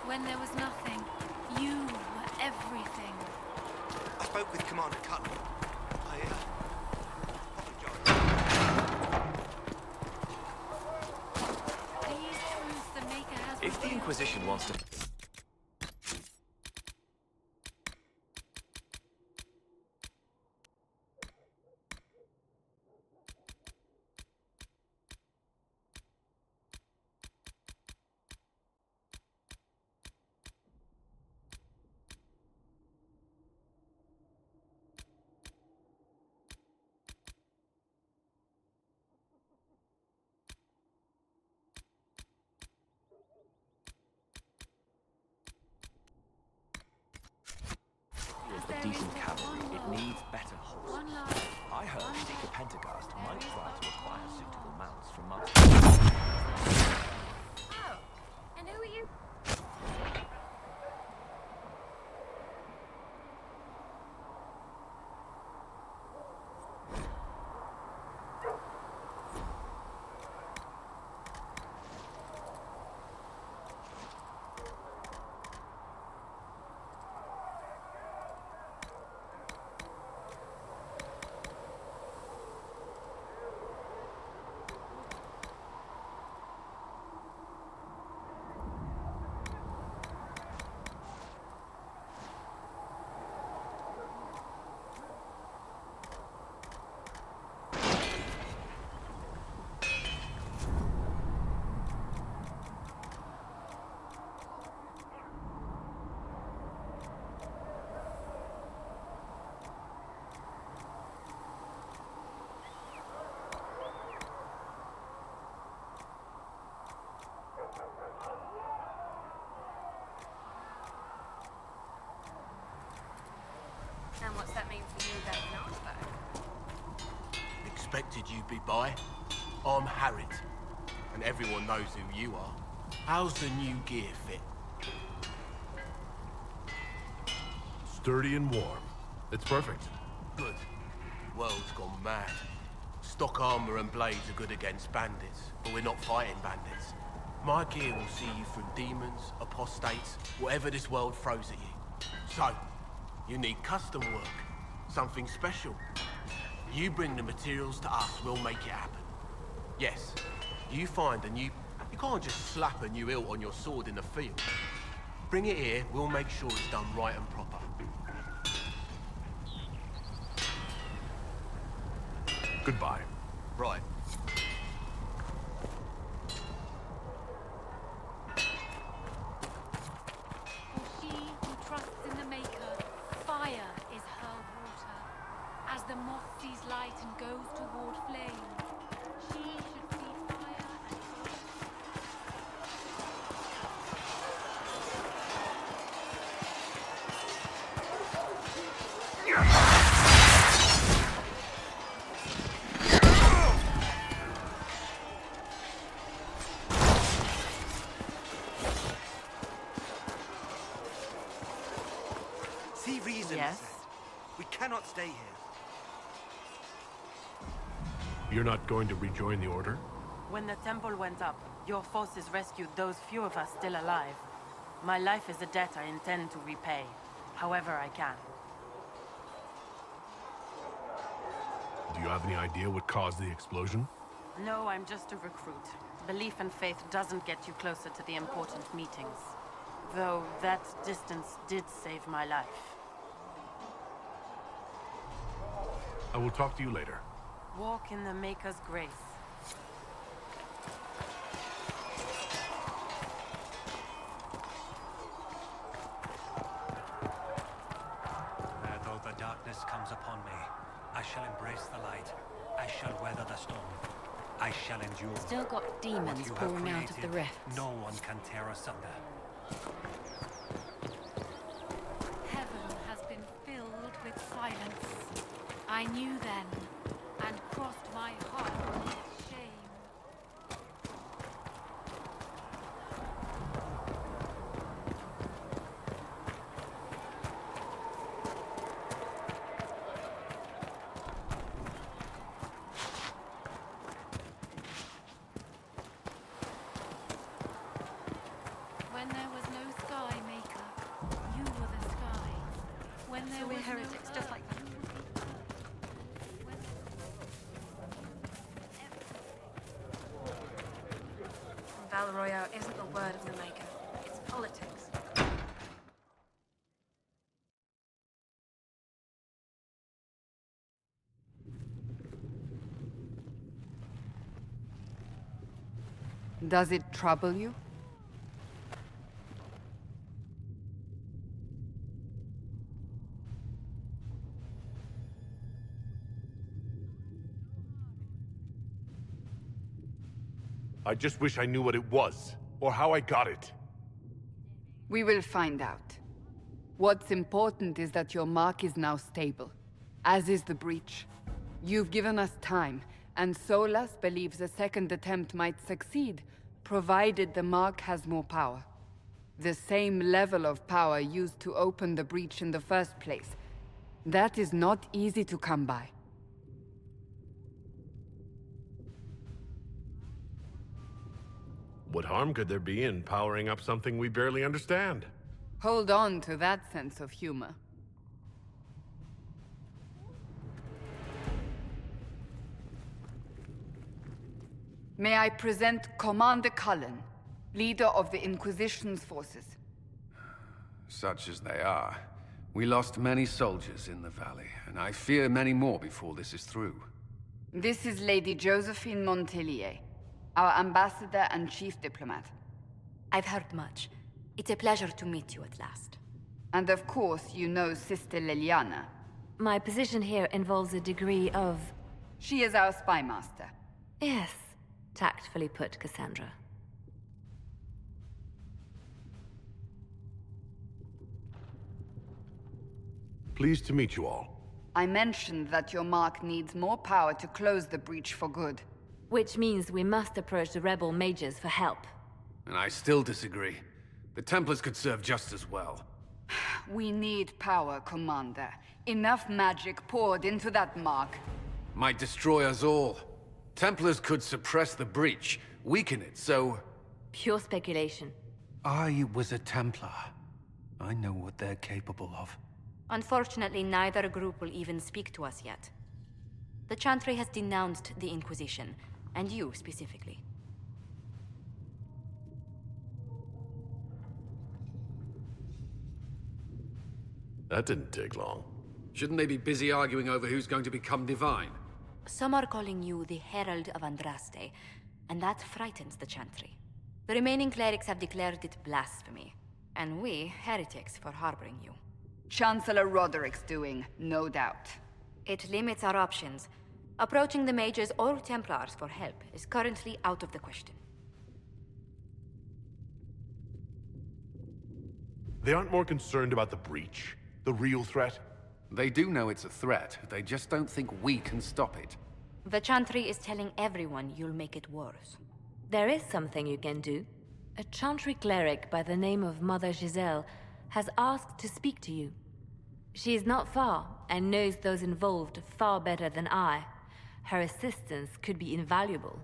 When there was nothing, you were everything. I spoke with Commander Cutler. These truths the Maker has If the Inquisition wants to... decent cavalry, it needs better horses. I heard Seeker Pentagast might try to acquire suitable mounts from Master. Oh, and who are you? And what's that mean for you back in Arthur? Expected you'd be by. I'm Harriet, and everyone knows who you are. How's the new gear fit? Sturdy and warm. It's perfect. Good. World's gone mad. Stock armor and blades are good against bandits, but we're not fighting bandits. My gear will see you through demons, apostates, whatever this world throws at you. So, you need custom work, something special. You bring the materials to us, we'll make it happen. Yes, you find a new... You can't just slap a new hilt on your sword in the field. Bring it here, we'll make sure it's done right and proper. Goodbye. Right. For she who trusts in the Maker, fire is her water. As the moth sees light and goes toward flame, she should see fire and See reason, Yes? said. We cannot stay here. You're not going to rejoin the Order? When the temple went up, your forces rescued those few of us still alive. My life is a debt I intend to repay, however I can. Do you have any idea what caused the explosion? No, I'm just a recruit. Belief and faith doesn't get you closer to the important meetings. Though that distance did save my life. I will talk to you later. Walk in the Maker's grace. Where though the darkness comes upon me, I shall embrace the light. I shall weather the storm. I shall endure. Still got What demons you have pouring out of the created, rifts. no one can tear asunder. heaven has been filled with silence. I knew then, and crossed my heart with shame. When there was no sky, When there So we're was heretics, no just like that. Val Royale isn't the word of the Maker. It's politics. Does it trouble you? I just wish I knew what it was, or how I got it. We will find out. What's important is that your mark is now stable, as is the breach. You've given us time, and Solas believes a second attempt might succeed, provided the mark has more power. The same level of power used to open the breach in the first place. That is not easy to come by. What harm could there be in powering up something we barely understand? Hold on to that sense of humor. May I present Commander Cullen, leader of the Inquisition's forces. Such as they are. We lost many soldiers in the valley, and I fear many more before this is through. This is Lady Josephine Montelier, our ambassador and chief diplomat. I've heard much. It's a pleasure to meet you at last. And of course, you know Sister Liliana. My position here involves a degree of... She is our spy master. Yes, tactfully put, Cassandra. Pleased to meet you all. I mentioned that your mark needs more power to close the breach for good. Which means we must approach the rebel mages for help. And I still disagree. The Templars could serve just as well. We need power, Commander. Enough magic poured into that mark. Might destroy us all. Templars could suppress the breach, weaken it, so... Pure speculation. I was a Templar. I know what they're capable of. Unfortunately, neither group will even speak to us yet. The Chantry has denounced the Inquisition, and you specifically. That didn't take long. Shouldn't they be busy arguing over who's going to become divine? Some are calling you the Herald of Andraste, and that frightens the Chantry. The remaining clerics have declared it blasphemy, and we, heretics, for harboring you. Chancellor Roderick's doing, no doubt. It limits our options. Approaching the mages or Templars for help is currently out of the question. They aren't more concerned about the breach, the real threat? They do know it's a threat. They just don't think we can stop it. The Chantry is telling everyone you'll make it worse. There is something you can do. A Chantry cleric by the name of Mother Giselle has asked to speak to you. She is not far, and knows those involved far better than I. Her assistance could be invaluable.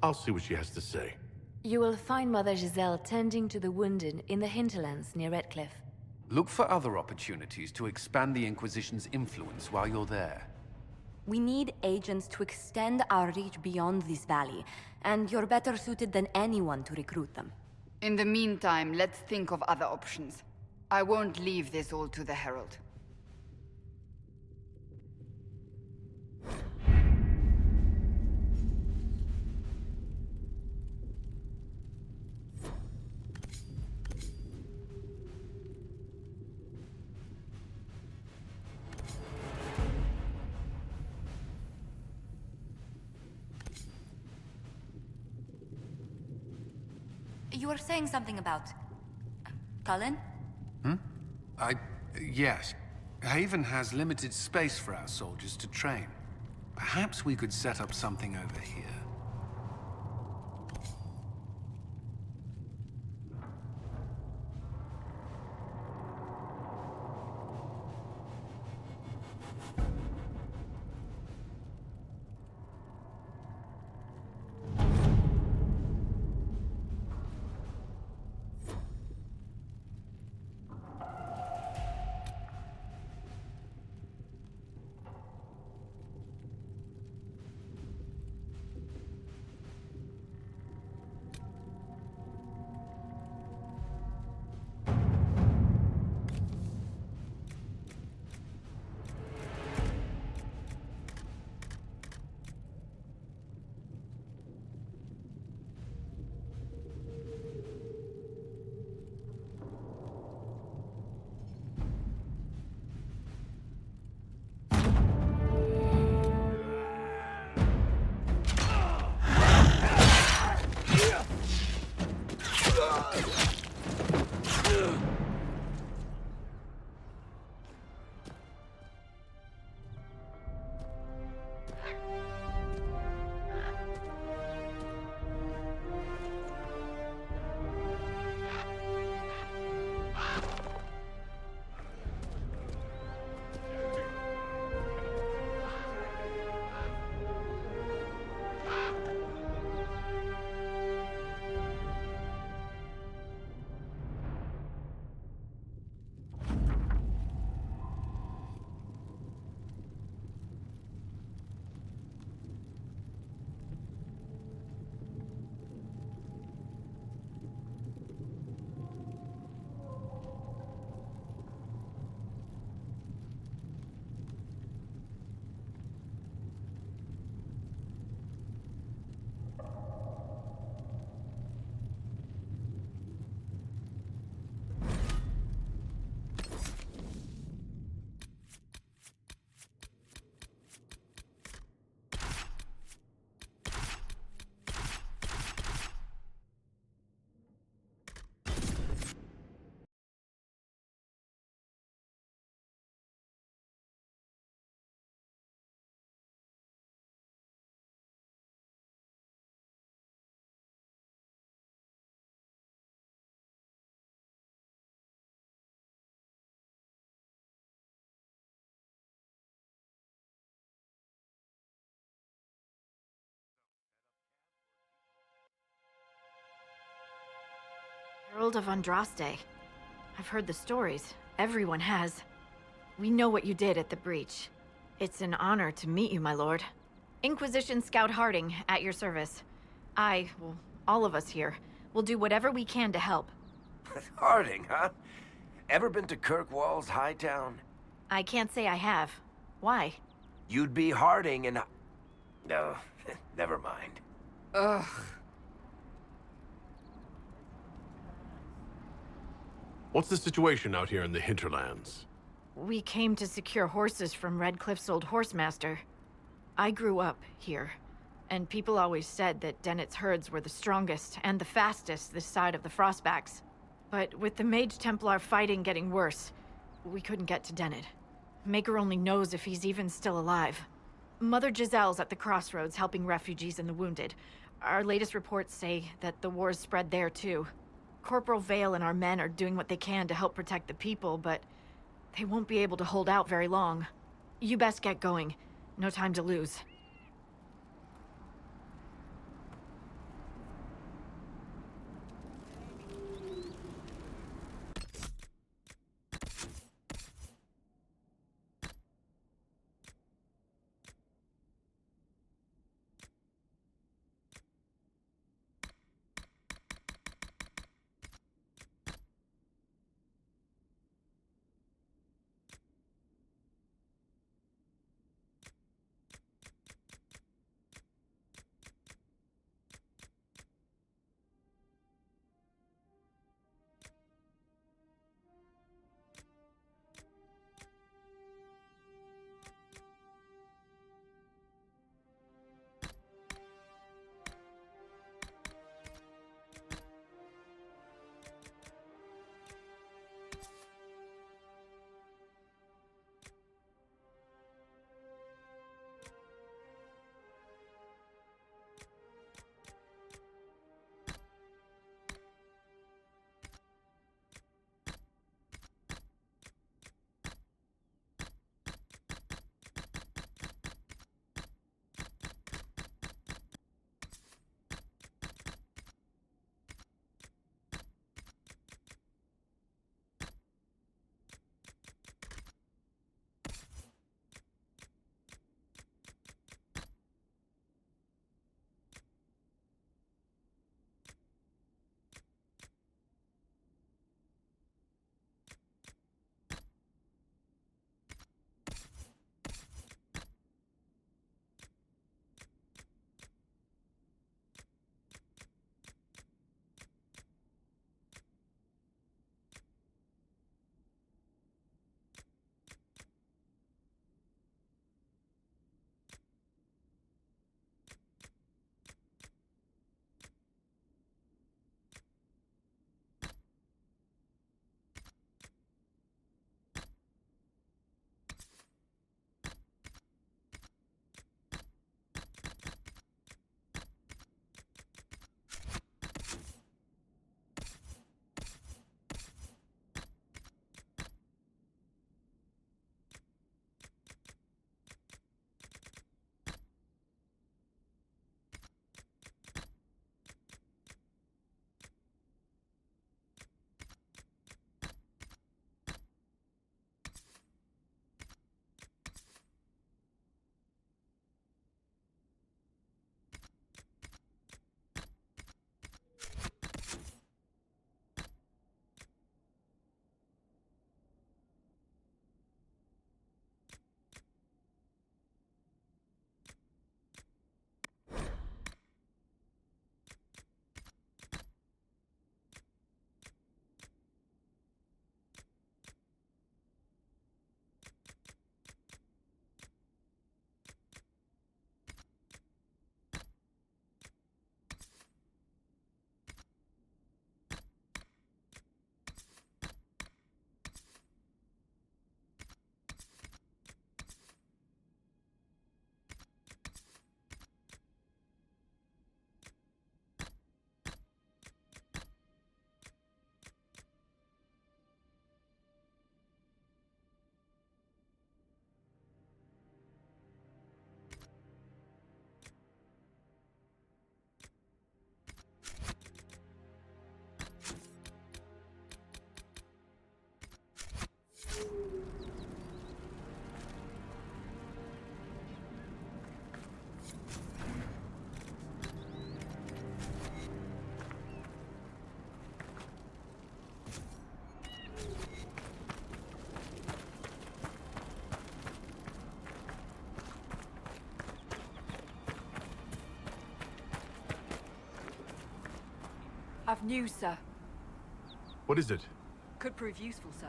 I'll see what she has to say. You will find Mother Giselle tending to the wounded in the hinterlands near Redcliffe. Look for other opportunities to expand the Inquisition's influence while you're there. We need agents to extend our reach beyond this valley, and you're better suited than anyone to recruit them. In the meantime, let's think of other options. I won't leave this all to the Herald. You were saying something about... Cullen? Yes. Haven has limited space for our soldiers to train. Perhaps we could set up something over here. Herald of Andraste. I've heard the stories. Everyone has. We know what you did at the breach. It's an honor to meet you, my lord. Inquisition Scout Harding, at your service. Well, all of us here, will do whatever we can to help. Harding, huh? Ever been to Kirkwall's Hightown? I can't say I have. Why? You'd be Harding and... No, never mind. Ugh. What's the situation out here in the hinterlands? We came to secure horses from Redcliffe's old horsemaster. I grew up here, and people always said that Dennett's herds were the strongest and the fastest this side of the Frostbacks. But with the Mage Templar fighting getting worse, we couldn't get to Dennett. Maker only knows if he's even still alive. Mother Giselle's at the crossroads helping refugees and the wounded. Our latest reports say that the war's spread there too. Corporal Vale and our men are doing what they can to help protect the people, but they won't be able to hold out very long. You best get going. No time to lose. I've news, sir. What is it? Could prove useful, sir.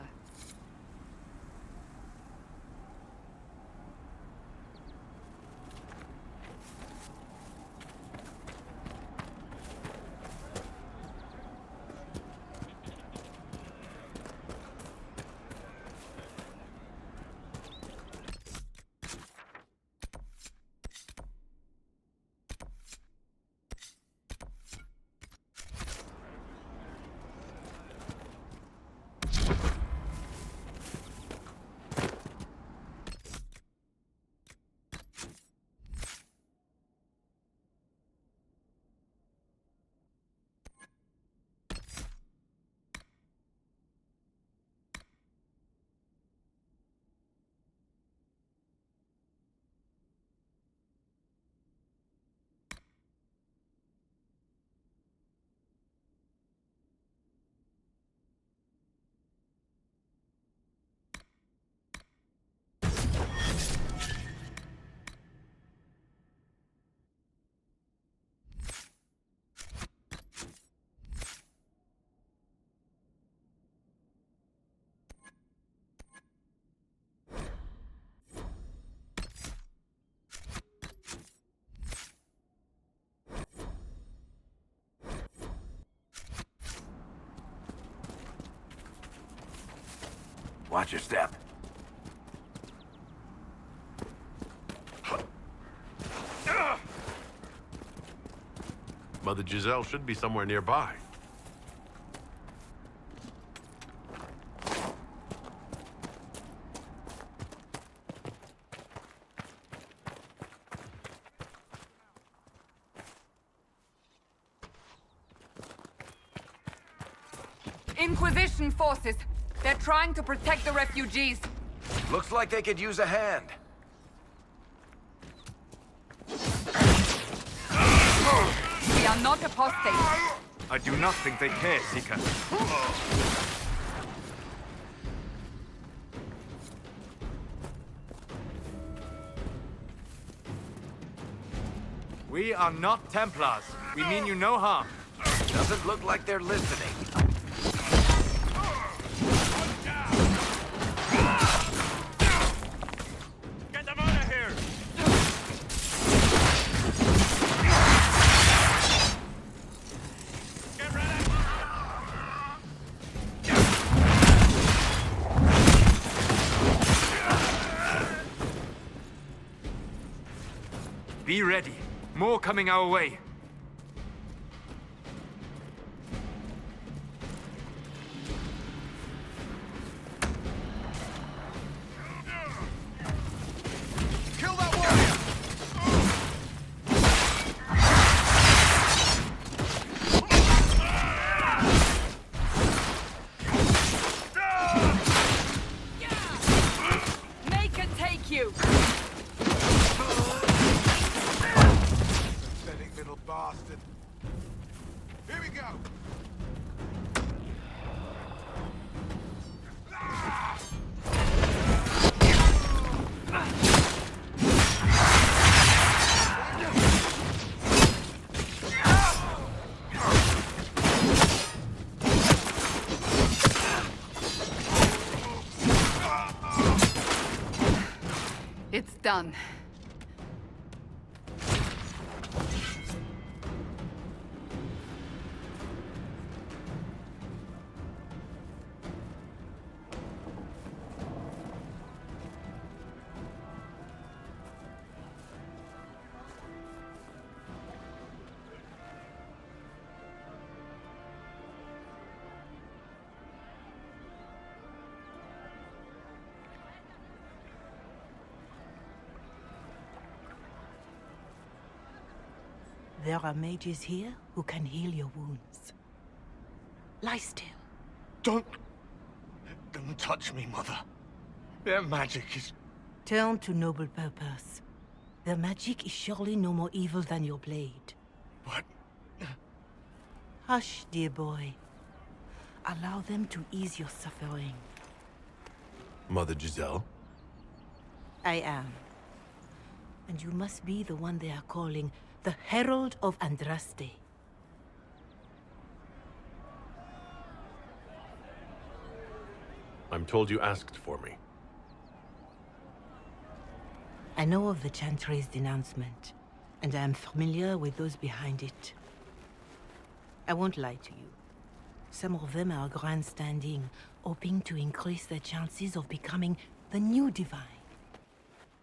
Watch your step. Mother Giselle should be somewhere nearby. Inquisition forces. They're trying to protect the refugees. Looks like they could use a hand. We are not apostates. I do not think they care, Seeker. We are not Templars. We mean you no harm. Doesn't look like they're listening. Get them out of here! Get ready! Be ready. More coming our way. Kill that warrior! Make it take you. Pathetic little bastard. Here we go. It's done. There are mages here who can heal your wounds. Lie still. Don't touch me, Mother. Their magic is... Turn to noble purpose. Their magic is surely no more evil than your blade. What? Hush, dear boy. Allow them to ease your suffering. Mother Giselle? I am. And you must be the one they are calling the Herald of Andraste. I'm told you asked for me. I know of the Chantry's denouncement, and I am familiar with those behind it. I won't lie to you. Some of them are grandstanding, hoping to increase their chances of becoming the new divine.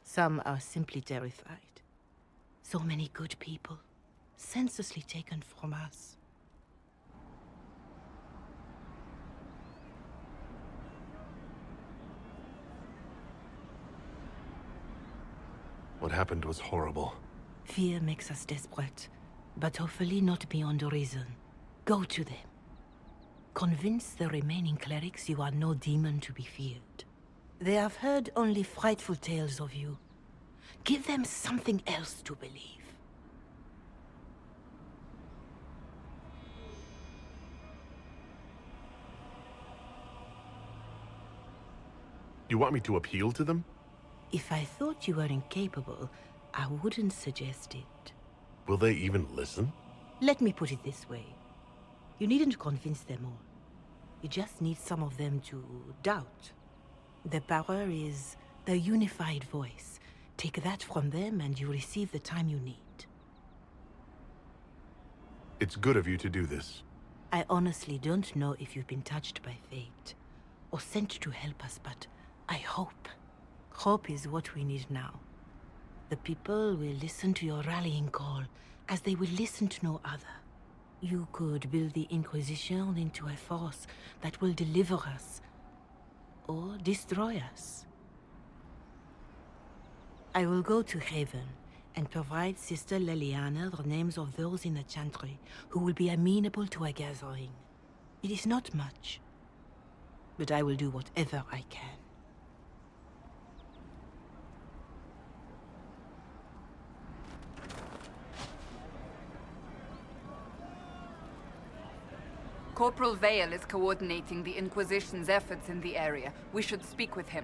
Some are simply terrified. So many good people, senselessly taken from us. What happened was horrible. Fear makes us desperate, but hopefully not beyond reason. Go to them. Convince the remaining clerics you are no demon to be feared. They have heard only frightful tales of you. Give them something else to believe. You want me to appeal to them? If I thought you were incapable, I wouldn't suggest it. Will they even listen? Let me put it this way. You needn't convince them all. You just need some of them to doubt. The power is the unified voice. Take that from them and you receive the time you need. It's good of you to do this. I honestly don't know if you've been touched by fate, or sent to help us, but I hope. Hope is what we need now. The people will listen to your rallying call, as they will listen to no other. You could build the Inquisition into a force that will deliver us, or destroy us. I will go to Haven and provide Sister Leliana the names of those in the Chantry who will be amenable to a gathering. It is not much, but I will do whatever I can. Corporal Vale is coordinating the Inquisition's efforts in the area. We should speak with him.